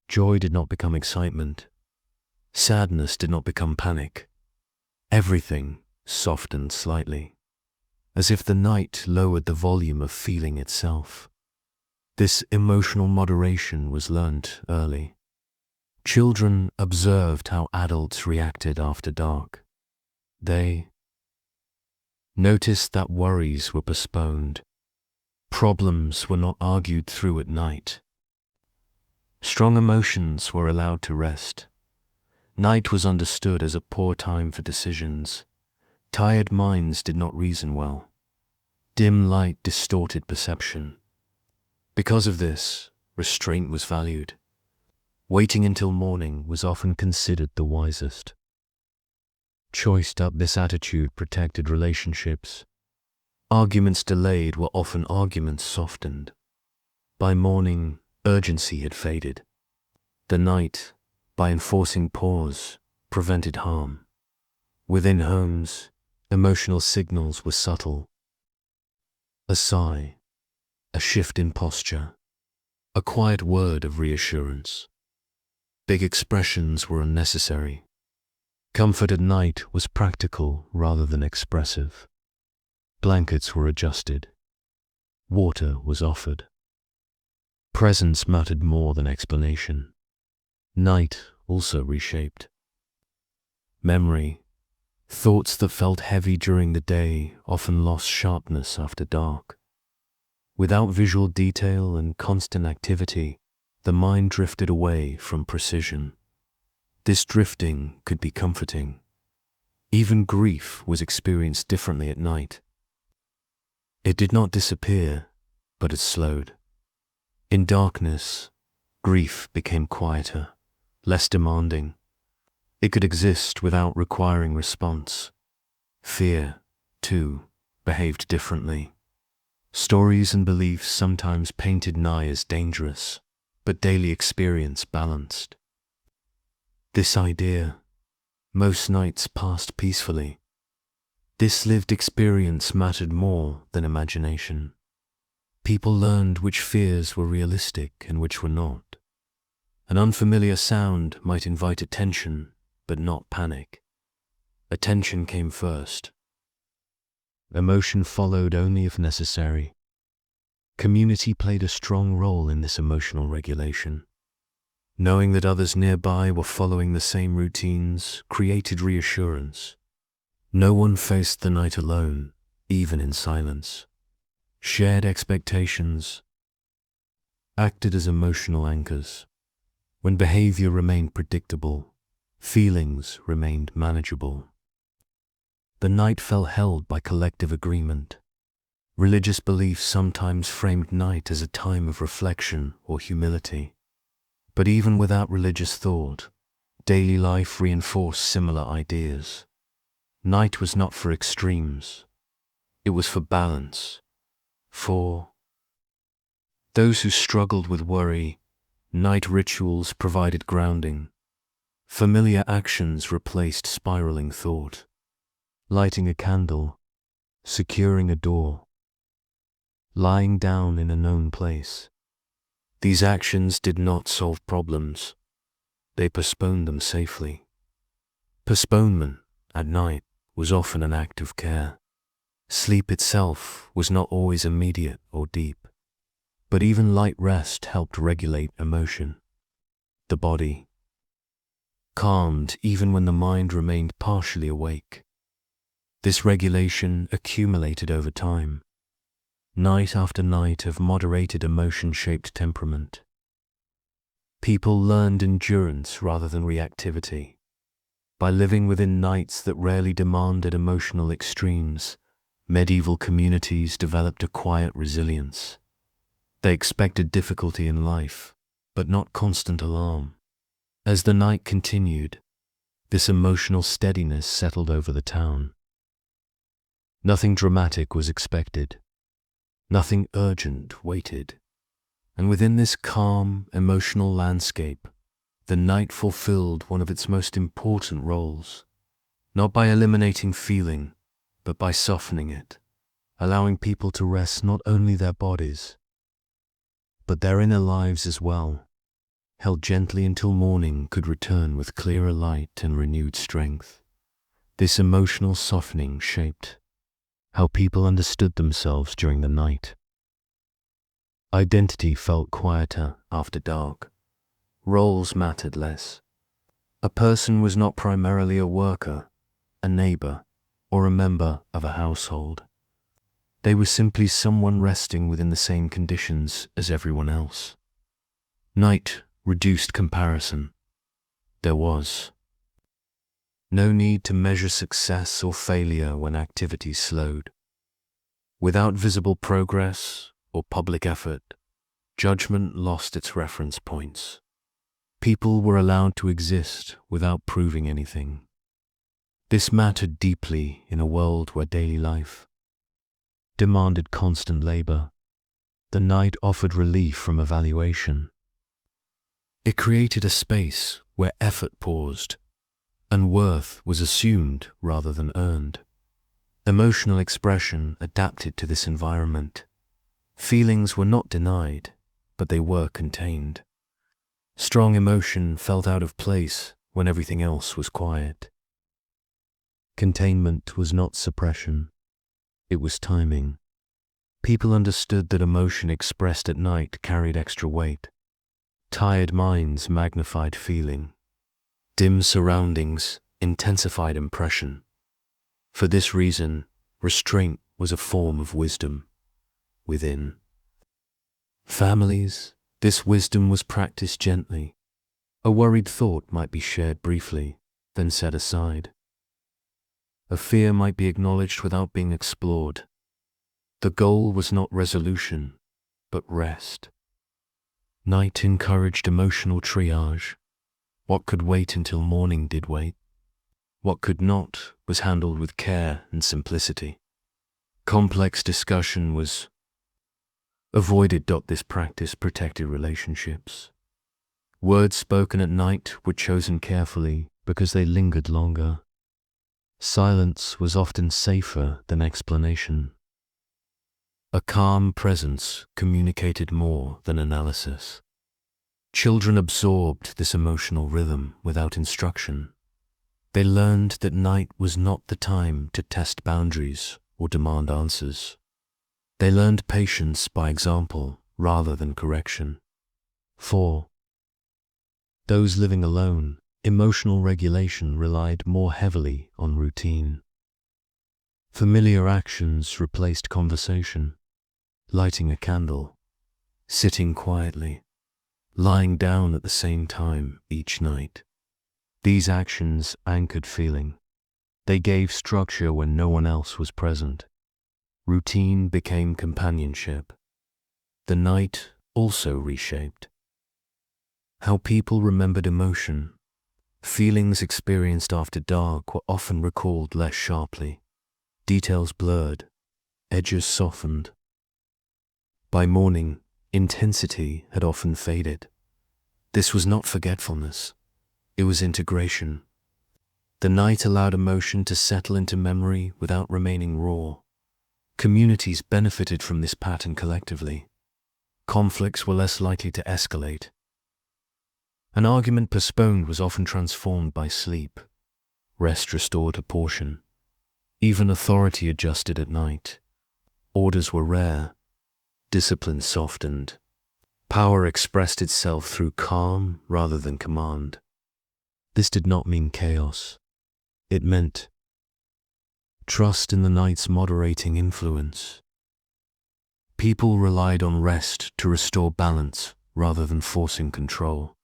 Joy did not become excitement. Sadness did not become panic. Everything softened slightly, as if the night lowered the volume of feeling itself. This emotional moderation was learnt early. Children observed how adults reacted after dark. They noticed that worries were postponed. Problems were not argued through at night. Strong emotions were allowed to rest. Night was understood as a poor time for decisions. Tired minds did not reason well. Dim light distorted perception. Because of this, restraint was valued. Waiting until morning was often considered the wisest. Choiced up, this attitude protected relationships. Arguments delayed were often arguments softened. By morning, urgency had faded. The night, by enforcing pause, prevented harm. Within homes, emotional signals were subtle. A sigh, a shift in posture, a quiet word of reassurance. Big expressions were unnecessary. Comfort at night was practical rather than expressive. Blankets were adjusted. Water was offered. Presence mattered more than explanation. Night also reshaped. Memory, thoughts that felt heavy during the day often lost sharpness after dark. Without visual detail and constant activity, the mind drifted away from precision. This drifting could be comforting. Even grief was experienced differently at night. It did not disappear, but it slowed. In darkness, grief became quieter, less demanding. It could exist without requiring response. Fear, too, behaved differently. Stories and beliefs sometimes painted night as dangerous, but daily experience balanced. This idea, most nights passed peacefully. This lived experience mattered more than imagination. People learned which fears were realistic and which were not. An unfamiliar sound might invite attention, but not panic. Attention came first. Emotion followed only if necessary. Community played a strong role in this emotional regulation. Knowing that others nearby were following the same routines created reassurance. No one faced the night alone, even in silence. Shared expectations acted as emotional anchors. When behavior remained predictable, feelings remained manageable. The night felt held by collective agreement. Religious beliefs sometimes framed night as a time of reflection or humility. But even without religious thought, daily life reinforced similar ideas. Night was not for extremes. It was for balance. For those who struggled with worry, night rituals provided grounding. Familiar actions replaced spiraling thought. Lighting a candle, securing a door, lying down in a known place. These actions did not solve problems. They postponed them safely. Postponement, at night, was often an act of care. Sleep itself was not always immediate or deep, but even light rest helped regulate emotion. The body calmed even when the mind remained partially awake. This regulation accumulated over time. Night after night of moderated emotion-shaped temperament. People learned endurance rather than reactivity. By living within nights that rarely demanded emotional extremes, medieval communities developed a quiet resilience. They expected difficulty in life, but not constant alarm. As the night continued, this emotional steadiness settled over the town. Nothing dramatic was expected. Nothing urgent waited. And within this calm, emotional landscape, the night fulfilled one of its most important roles, not by eliminating feeling, but by softening it, allowing people to rest not only their bodies, but their inner lives as well, held gently until morning could return with clearer light and renewed strength. This emotional softening shaped how people understood themselves during the night. Identity felt quieter after dark. Roles mattered less. A person was not primarily a worker, a neighbor, or a member of a household. They were simply someone resting within the same conditions as everyone else. Night reduced comparison. There was no need to measure success or failure when activity slowed. Without visible progress or public effort, judgment lost its reference points. People were allowed to exist without proving anything. This mattered deeply in a world where daily life demanded constant labor. The night offered relief from evaluation. It created a space where effort paused, and worth was assumed rather than earned. Emotional expression adapted to this environment. Feelings were not denied, but they were contained. Strong emotion felt out of place when everything else was quiet. Containment was not suppression. It was timing. People understood that emotion expressed at night carried extra weight. Tired minds magnified feeling. Dim surroundings intensified impression. For this reason, restraint was a form of wisdom. Within, Families, this wisdom was practiced gently. A worried thought might be shared briefly, then set aside. A fear might be acknowledged without being explored. The goal was not resolution, but rest. Night encouraged emotional triage. What could wait until morning did wait. What could not was handled with care and simplicity. Complex discussion was avoided. This practice protected relationships. Words spoken at night were chosen carefully because they lingered longer. Silence was often safer than explanation. A calm presence communicated more than analysis. Children absorbed this emotional rhythm without instruction. They learned that night was not the time to test boundaries or demand answers. They learned patience by example rather than correction. 4. Those living alone, emotional regulation relied more heavily on routine. Familiar actions replaced conversation. Lighting a candle, sitting quietly, lying down at the same time each night. These actions anchored feeling. They gave structure when no one else was present. Routine became companionship. The night also reshaped how people remembered emotion. Feelings experienced after dark were often recalled less sharply. Details blurred, edges softened. By morning, intensity had often faded. This was not forgetfulness. It was integration. The night allowed emotion to settle into memory without remaining raw. Communities benefited from this pattern collectively. Conflicts were less likely to escalate. An argument postponed was often transformed by sleep. Rest restored a portion. Even authority adjusted at night. Orders were rare. Discipline softened. Power expressed itself through calm rather than command. This did not mean chaos. It meant trust in the night's moderating influence. People relied on rest to restore balance rather than forcing control.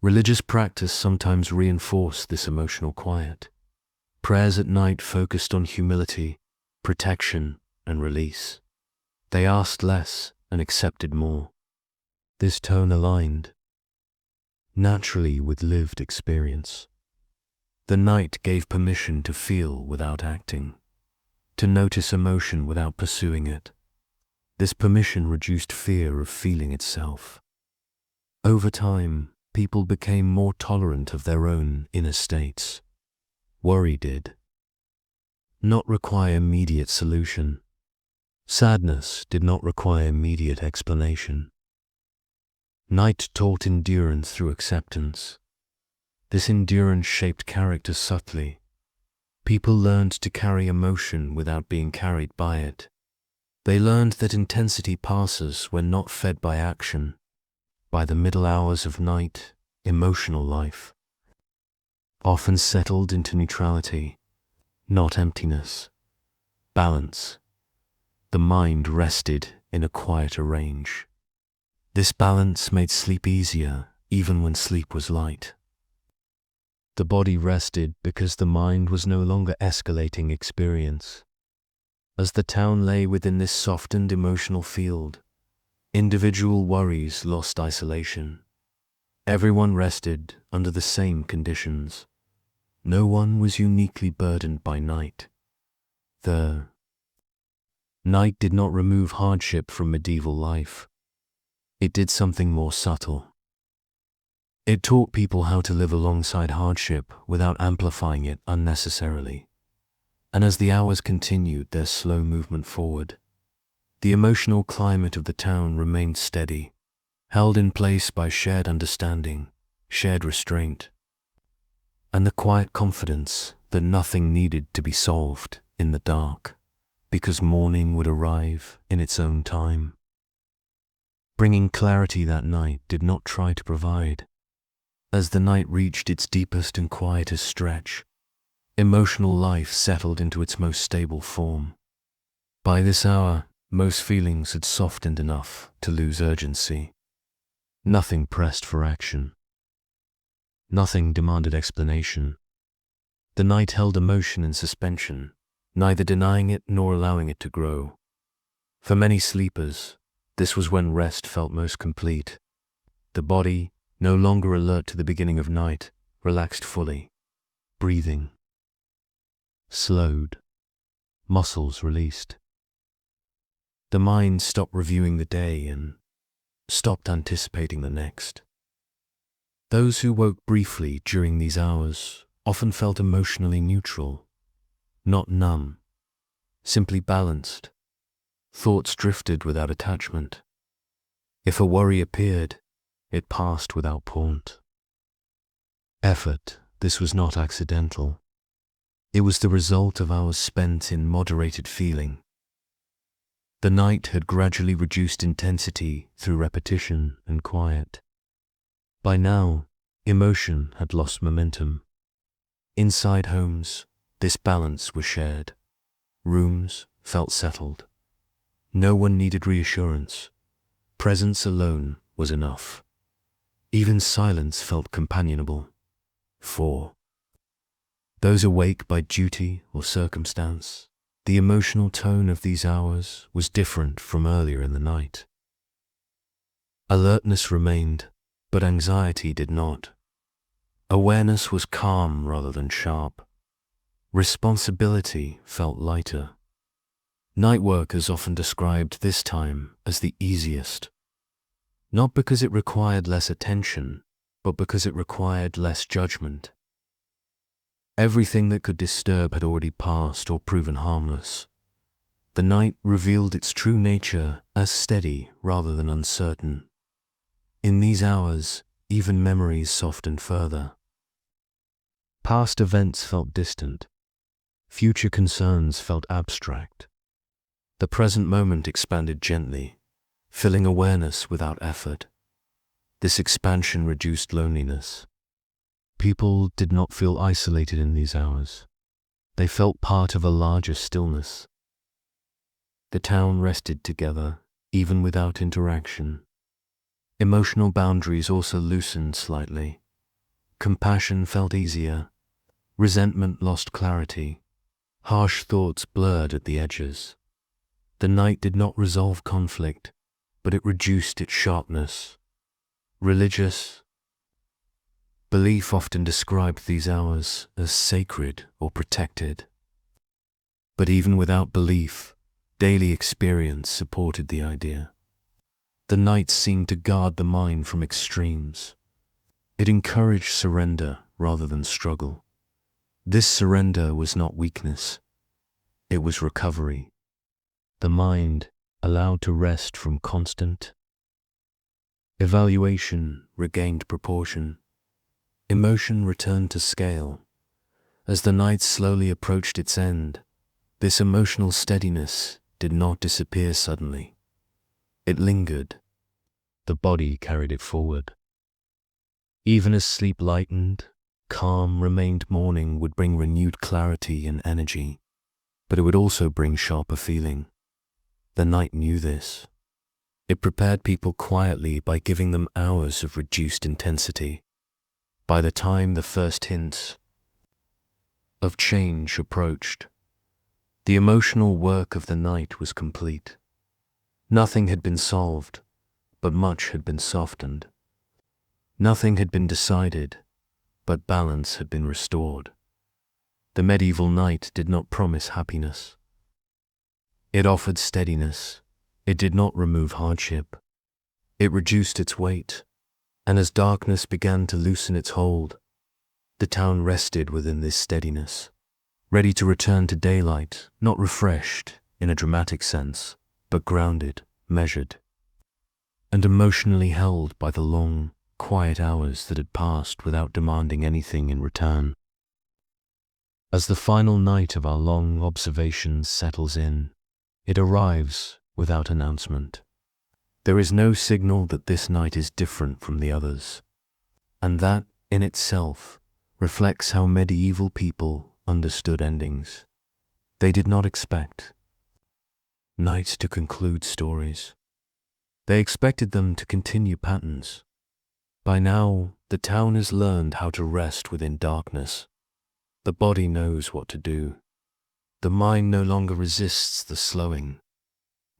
Religious practice sometimes reinforced this emotional quiet. Prayers at night focused on humility, protection, and release. They asked less and accepted more. This tone aligned naturally with lived experience. The night gave permission to feel without acting, to notice emotion without pursuing it. This permission reduced fear of feeling itself. Over time, people became more tolerant of their own inner states. Worry did not require immediate solution. Sadness did not require immediate explanation. Night taught endurance through acceptance. This endurance shaped character subtly. People learned to carry emotion without being carried by it. They learned that intensity passes when not fed by action. By the middle hours of night, emotional life often settled into neutrality, not emptiness, balance. The mind rested in a quieter range. This balance made sleep easier, even when sleep was light. The body rested because the mind was no longer escalating experience. As the town lay within this softened emotional field, individual worries lost isolation. Everyone rested under the same conditions. No one was uniquely burdened by night. The night did not remove hardship from medieval life. It did something more subtle. It taught people how to live alongside hardship without amplifying it unnecessarily. And as the hours continued their slow movement forward, the emotional climate of the town remained steady, held in place by shared understanding, shared restraint, and the quiet confidence that nothing needed to be solved in the dark, because morning would arrive in its own time. Bringing clarity that night did not try to provide. As the night reached its deepest and quietest stretch, emotional life settled into its most stable form. By this hour, Most feelings had softened enough to lose urgency. Nothing pressed for action. Nothing demanded explanation. The night held emotion in suspension, neither denying it nor allowing it to grow. For many sleepers, this was when rest felt most complete. The body, no longer alert to the beginning of night, relaxed fully. Breathing slowed. Muscles released. The mind stopped reviewing the day and stopped anticipating the next. Those who woke briefly during these hours often felt emotionally neutral, not numb, simply balanced. Thoughts drifted without attachment. If a worry appeared, it passed without paunt. Effort, this was not accidental. It was the result of hours spent in moderated feeling. The night had gradually reduced intensity through repetition and quiet. By now, emotion had lost momentum. Inside homes, this balance was shared. Rooms felt settled. No one needed reassurance. Presence alone was enough. Even silence felt companionable. 4. Those awake by duty or circumstance, the emotional tone of these hours was different from earlier in the night. Alertness remained, but anxiety did not. Awareness was calm rather than sharp. Responsibility felt lighter. Night workers often described this time as the easiest, not because it required less attention, but because it required less judgment. Everything that could disturb had already passed or proven harmless. The night revealed its true nature as steady rather than uncertain. In these hours, even memories softened further. Past events felt distant. Future concerns felt abstract. The present moment expanded gently, filling awareness without effort. This expansion reduced loneliness. People did not feel isolated in these hours. They felt part of a larger stillness. The town rested together, even without interaction. Emotional boundaries also loosened slightly. Compassion felt easier. Resentment lost clarity. Harsh thoughts blurred at the edges. The night did not resolve conflict, but it reduced its sharpness. Religious belief often described these hours as sacred or protected. But even without belief, daily experience supported the idea. The night seemed to guard the mind from extremes. It encouraged surrender rather than struggle. This surrender was not weakness. It was recovery. The mind, allowed to rest from constant evaluation, regained proportion. Emotion returned to scale. As the night slowly approached its end, this emotional steadiness did not disappear suddenly. It lingered. The body carried it forward. Even as sleep lightened, calm remained. Morning would bring renewed clarity and energy, but it would also bring sharper feeling. The night knew this. It prepared people quietly by giving them hours of reduced intensity. By the time the first hints of change approached, the emotional work of the night was complete. Nothing had been solved, but much had been softened. Nothing had been decided, but balance had been restored. The medieval night did not promise happiness. It offered steadiness. It did not remove hardship. It reduced its weight. And as darkness began to loosen its hold, the town rested within this steadiness, ready to return to daylight, not refreshed in a dramatic sense, but grounded, measured, and emotionally held by the long, quiet hours that had passed without demanding anything in return. As the final night of our long observations settles in, it arrives without announcement. There is no signal that this night is different from the others, and that, in itself, reflects how medieval people understood endings. They did not expect night to conclude stories. They expected them to continue patterns. By now, the town has learned how to rest within darkness. The body knows what to do. The mind no longer resists the slowing.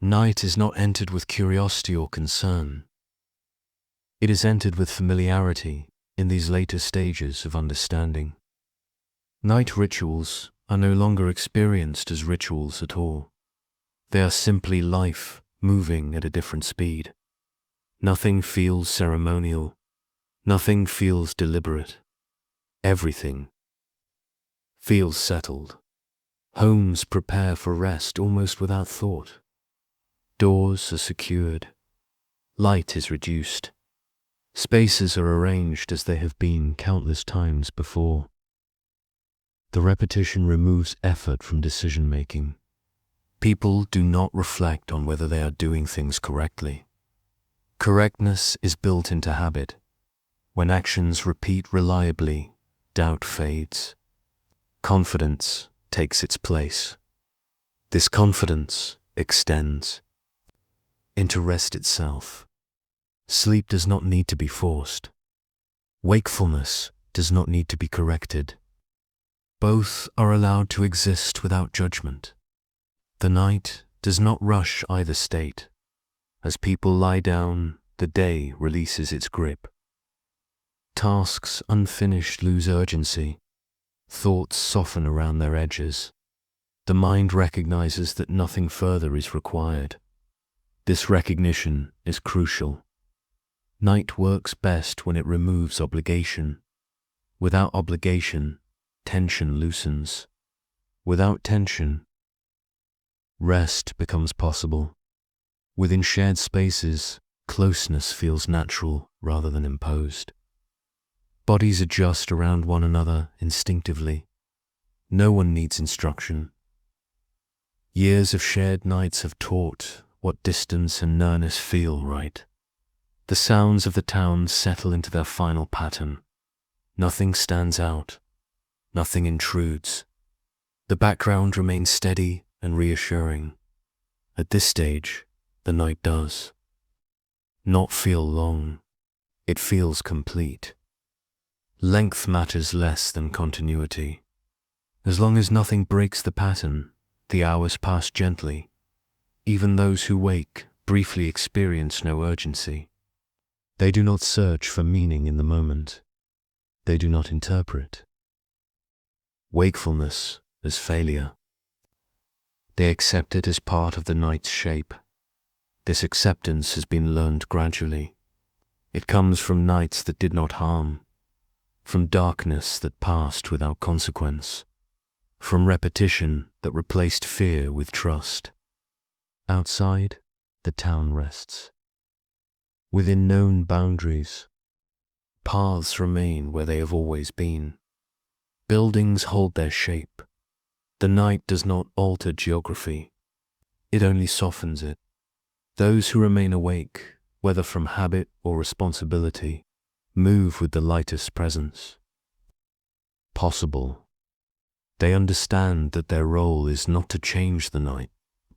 Night is not entered with curiosity or concern. It is entered with familiarity in these later stages of understanding. Night rituals are no longer experienced as rituals at all. They are simply life moving at a different speed. Nothing feels ceremonial. Nothing feels deliberate. Everything feels settled. Homes prepare for rest almost without thought. Doors are secured. Light is reduced. Spaces are arranged as they have been countless times before. The repetition removes effort from decision-making. People do not reflect on whether they are doing things correctly. Correctness is built into habit. When actions repeat reliably, doubt fades. Confidence takes its place. This confidence extends into rest itself. Sleep does not need to be forced. Wakefulness does not need to be corrected. Both are allowed to exist without judgment. The night does not rush either state. As people lie down, the day releases its grip. Tasks unfinished lose urgency. Thoughts soften around their edges. The mind recognizes that nothing further is required. This recognition is crucial. Night works best when it removes obligation. Without obligation, tension loosens. Without tension, rest becomes possible. Within shared spaces, closeness feels natural rather than imposed. Bodies adjust around one another instinctively. No one needs instruction. Years of shared nights have taught what distance and nearness feel right. The sounds of the town settle into their final pattern. Nothing stands out. Nothing intrudes. The background remains steady and reassuring. At this stage, the night does not feel long. It feels complete. Length matters less than continuity. As long as nothing breaks the pattern, the hours pass gently. Even those who wake briefly experience no urgency. They do not search for meaning in the moment. They do not interpret wakefulness as failure. They accept it as part of the night's shape. This acceptance has been learned gradually. It comes from nights that did not harm, from darkness that passed without consequence, from repetition that replaced fear with trust. Outside, the town rests. Within known boundaries, paths remain where they have always been. Buildings hold their shape. The night does not alter geography. It only softens it. Those who remain awake, whether from habit or responsibility, move with the lightest presence possible. They understand that their role is not to change the night,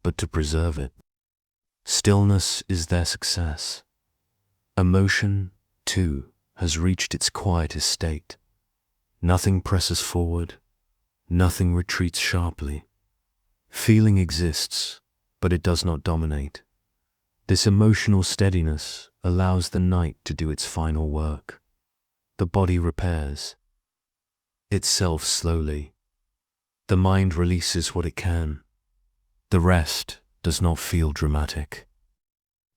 but to preserve it. Stillness is their success. Emotion, too, has reached its quietest state. Nothing presses forward. Nothing retreats sharply. Feeling exists, but it does not dominate. This emotional steadiness allows the night to do its final work. The body repairs itself slowly. The mind releases what it can. The rest does not feel dramatic.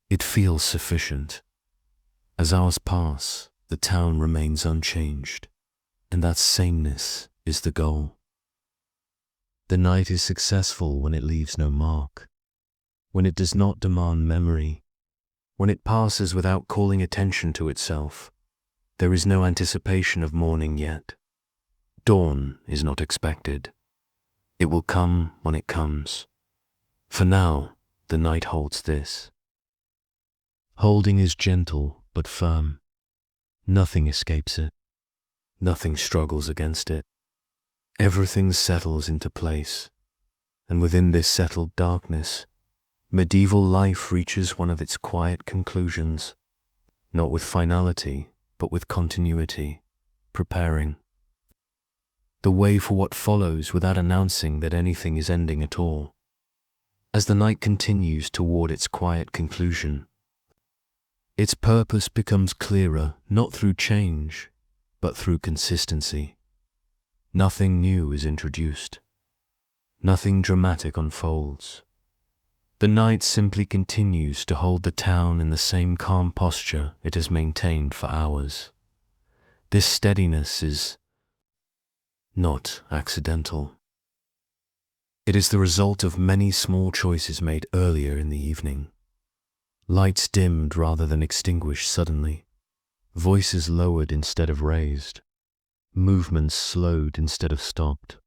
It feels sufficient. As hours pass, the town remains unchanged, and that sameness is the goal. The night is successful when it leaves no mark, when it does not demand memory, when it passes without calling attention to itself. There is no anticipation of morning yet. Dawn is not expected. It will come when it comes. For now, the night holds this. Holding is gentle but firm. Nothing escapes it. Nothing struggles against it. Everything settles into place, and within this settled darkness, Medieval life reaches one of its quiet conclusions, not with finality, but with continuity, preparing the way for what follows without announcing that anything is ending at all. As the night continues toward its quiet conclusion, its purpose becomes clearer not through change, but through consistency. Nothing new is introduced. Nothing dramatic unfolds. The night simply continues to hold the town in the same calm posture it has maintained for hours. This steadiness is not accidental. It is the result of many small choices made earlier in the evening. Lights dimmed rather than extinguished suddenly, voices lowered instead of raised, movements slowed instead of stopped.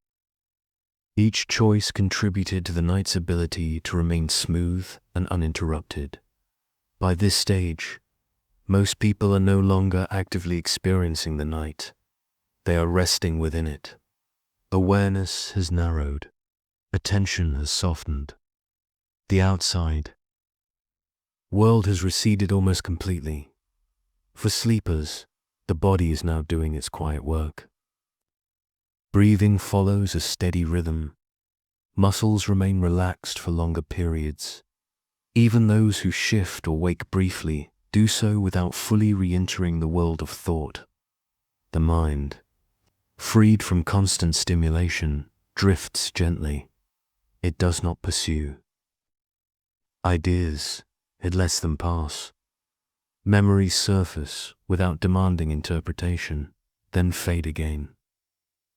Each choice contributed to the night's ability to remain smooth and uninterrupted. By this stage, most people are no longer actively experiencing the night. They are resting within it. Awareness has narrowed. Attention has softened. The outside world has receded almost completely. For sleepers, the body is now doing its quiet work. Breathing follows a steady rhythm. Muscles remain relaxed for longer periods. Even those who shift or wake briefly do so without fully re-entering the world of thought. The mind, freed from constant stimulation, drifts gently. It does not pursue. Ideas, it lets them pass. Memories surface without demanding interpretation, then fade again.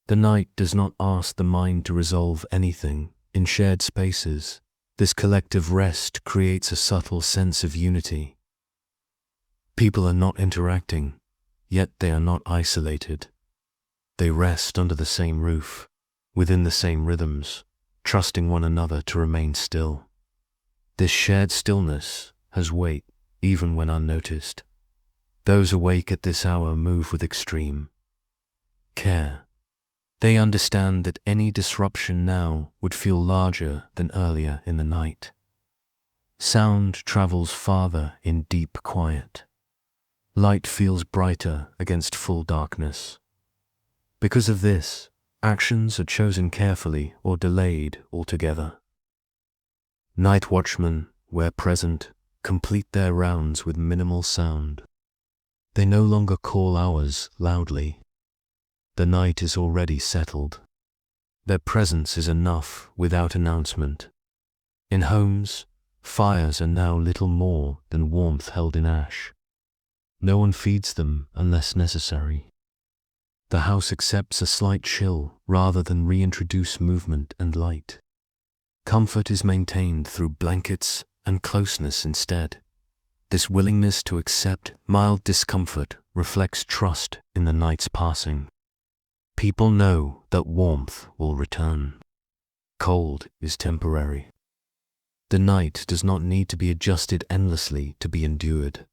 The night does not ask the mind to resolve anything. In shared spaces, this collective rest creates a subtle sense of unity. People are not interacting, yet they are not isolated. They rest under the same roof, within the same rhythms, trusting one another to remain still. This shared stillness has weight, even when unnoticed. Those awake at this hour move with extreme care. They understand that any disruption now would feel larger than earlier in the night. Sound travels farther in deep quiet. Light feels brighter against full darkness. Because of this, actions are chosen carefully or delayed altogether. Night watchmen, where present, complete their rounds with minimal sound. They no longer call hours loudly. The night is already settled. Their presence is enough without announcement. In homes, fires are now little more than warmth held in ash. No one feeds them unless necessary. The house accepts a slight chill rather than reintroduce movement and light. Comfort is maintained through blankets and closeness instead. This willingness to accept mild discomfort reflects trust in the night's passing. People know that warmth will return. Cold is temporary. The night does not need to be adjusted endlessly to be endured.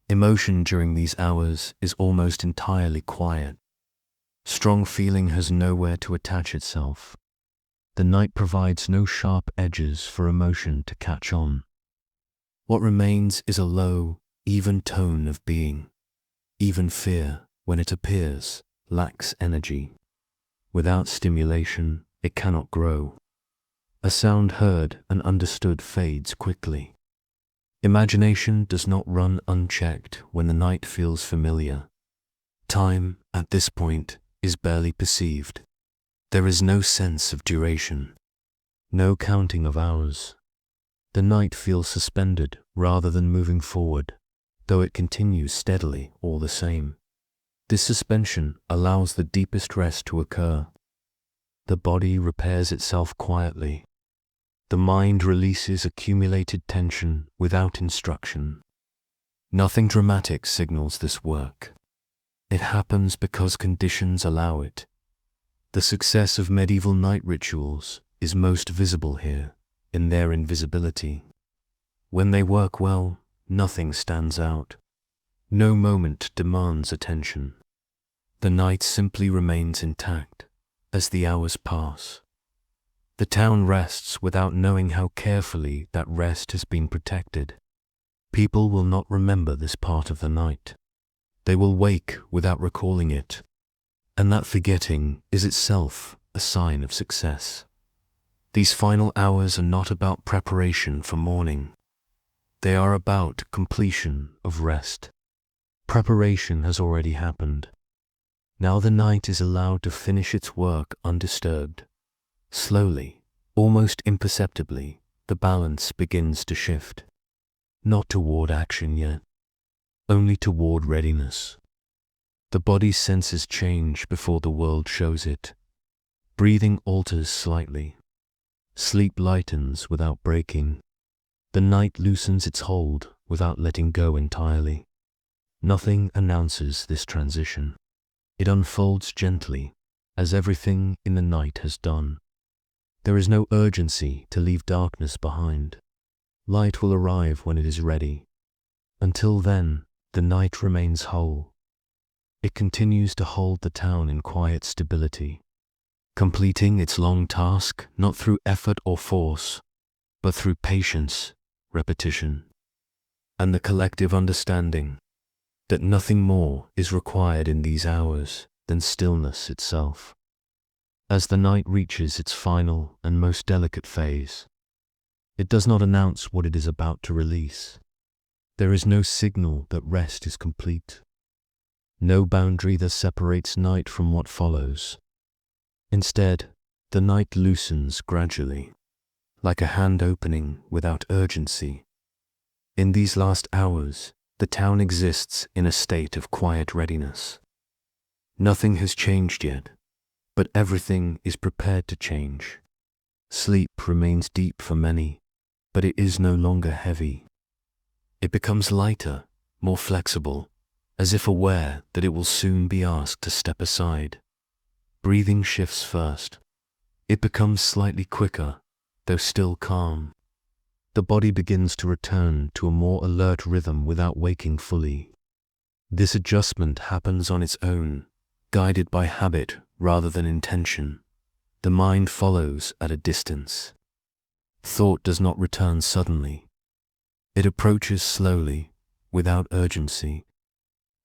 Emotion during these hours is almost entirely quiet. Strong feeling has nowhere to attach itself. The night provides no sharp edges for emotion to catch on. What remains is a low, even tone of being. Even fear, when it appears, lacks energy. Without stimulation, it cannot grow. A sound heard and understood fades quickly. Imagination does not run unchecked when the night feels familiar. Time, at this point, is barely perceived. There is no sense of duration, no counting of hours. The night feels suspended rather than moving forward, though it continues steadily all the same. This suspension allows the deepest rest to occur. The body repairs itself quietly. The mind releases accumulated tension without instruction. Nothing dramatic signals this work. It happens because conditions allow it. The success of medieval night rituals is most visible here, in their invisibility. When they work well, nothing stands out. No moment demands attention. The night simply remains intact as the hours pass. The town rests without knowing how carefully that rest has been protected. People will not remember this part of the night. They will wake without recalling it, and that forgetting is itself a sign of success. These final hours are not about preparation for morning. They are about completion of rest. Preparation has already happened. Now the night is allowed to finish its work undisturbed. Slowly, almost imperceptibly, the balance begins to shift. Not toward action yet, only toward readiness. The body's senses change before the world shows it. Breathing alters slightly. Sleep lightens without breaking. The night loosens its hold without letting go entirely. Nothing announces this transition. It unfolds gently, as everything in the night has done. There is no urgency to leave darkness behind. Light will arrive when it is ready. Until then, the night remains whole. It continues to hold the town in quiet stability, completing its long task not through effort or force, but through patience, repetition, and the collective understanding that nothing more is required in these hours than stillness itself. As the night reaches its final and most delicate phase, it does not announce what it is about to release. There is no signal that rest is complete, no boundary that separates night from what follows. Instead, the night loosens gradually, like a hand opening without urgency. In these last hours, the town exists in a state of quiet readiness. Nothing has changed yet, but everything is prepared to change. Sleep remains deep for many, but it is no longer heavy. It becomes lighter, more flexible, as if aware that it will soon be asked to step aside. Breathing shifts first. It becomes slightly quicker, though still calm. The body begins to return to a more alert rhythm without waking fully. This adjustment happens on its own, guided by habit rather than intention. The mind follows at a distance. Thought does not return suddenly. It approaches slowly, without urgency.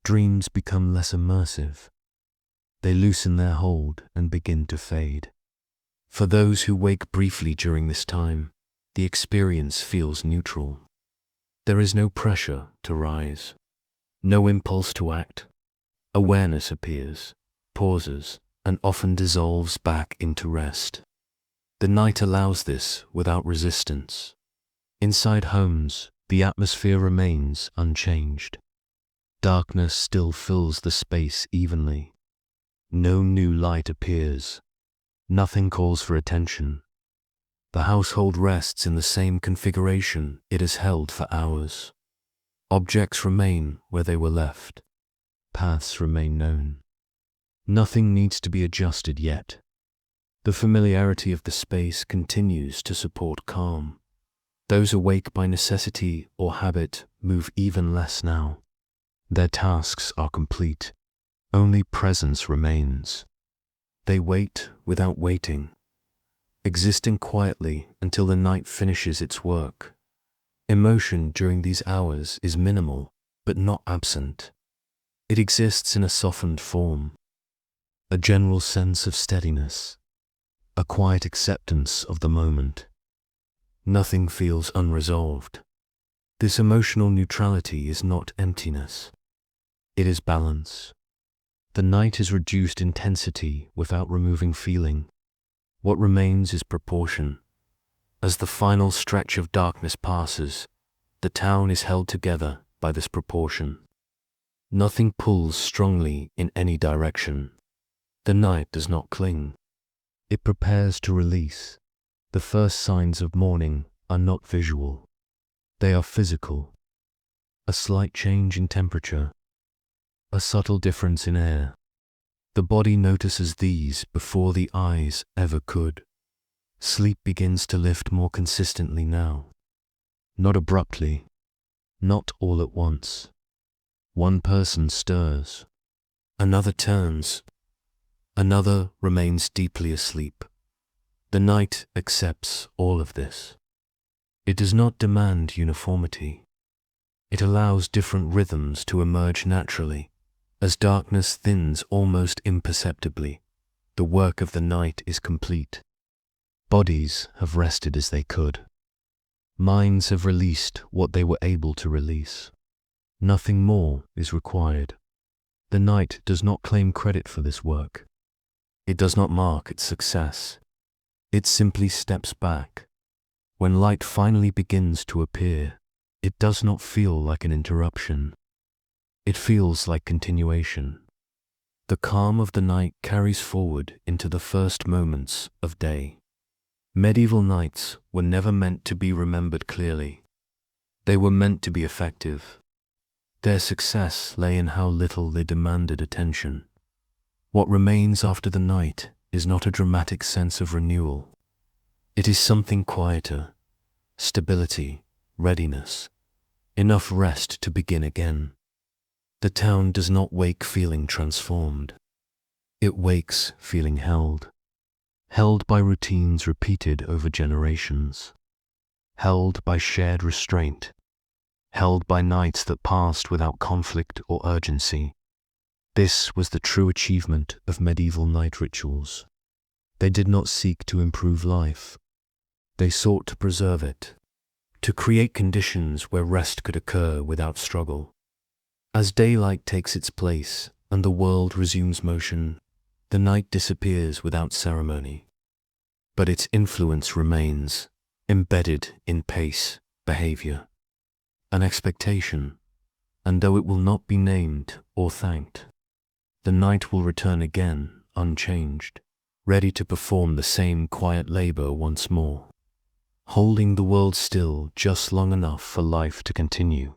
Dreams become less immersive. They loosen their hold and begin to fade. For those who wake briefly during this time, the experience feels neutral. There is no pressure to rise, no impulse to act. Awareness appears, pauses, and often dissolves back into rest. The night allows this without resistance. Inside homes, the atmosphere remains unchanged. Darkness still fills the space evenly. No new light appears. Nothing calls for attention. The household rests in the same configuration it has held for hours. Objects remain where they were left. Paths remain known. Nothing needs to be adjusted yet. The familiarity of the space continues to support calm. Those awake by necessity or habit move even less now. Their tasks are complete. Only presence remains. They wait without waiting, existing quietly until the night finishes its work. Emotion during these hours is minimal, but not absent. It exists in a softened form, a general sense of steadiness, a quiet acceptance of the moment. Nothing feels unresolved. This emotional neutrality is not emptiness. It is balance. The night has reduced intensity without removing feeling. What remains is proportion. As the final stretch of darkness passes, the town is held together by this proportion. Nothing pulls strongly in any direction. The night does not cling. It prepares to release. The first signs of morning are not visual. They are physical. A slight change in temperature, a subtle difference in air. The body notices these before the eyes ever could. Sleep begins to lift more consistently now. Not abruptly, not all at once. One person stirs. Another turns. Another remains deeply asleep. The night accepts all of this. It does not demand uniformity. It allows different rhythms to emerge naturally. As darkness thins almost imperceptibly, the work of the night is complete. Bodies have rested as they could. Minds have released what they were able to release. Nothing more is required. The night does not claim credit for this work. It does not mark its success. It simply steps back. When light finally begins to appear, it does not feel like an interruption. It feels like continuation. The calm of the night carries forward into the first moments of day. Medieval nights were never meant to be remembered clearly. They were meant to be effective. Their success lay in how little they demanded attention. What remains after the night is not a dramatic sense of renewal. It is something quieter, stability, readiness, enough rest to begin again. The town does not wake feeling transformed. It wakes feeling held. Held by routines repeated over generations. Held by shared restraint. Held by nights that passed without conflict or urgency. This was the true achievement of medieval night rituals. They did not seek to improve life. They sought to preserve it, to create conditions where rest could occur without struggle. As daylight takes its place and the world resumes motion, the night disappears without ceremony. But its influence remains, embedded in pace, behavior, an expectation, and though it will not be named or thanked, the night will return again, unchanged, ready to perform the same quiet labor once more, holding the world still just long enough for life to continue.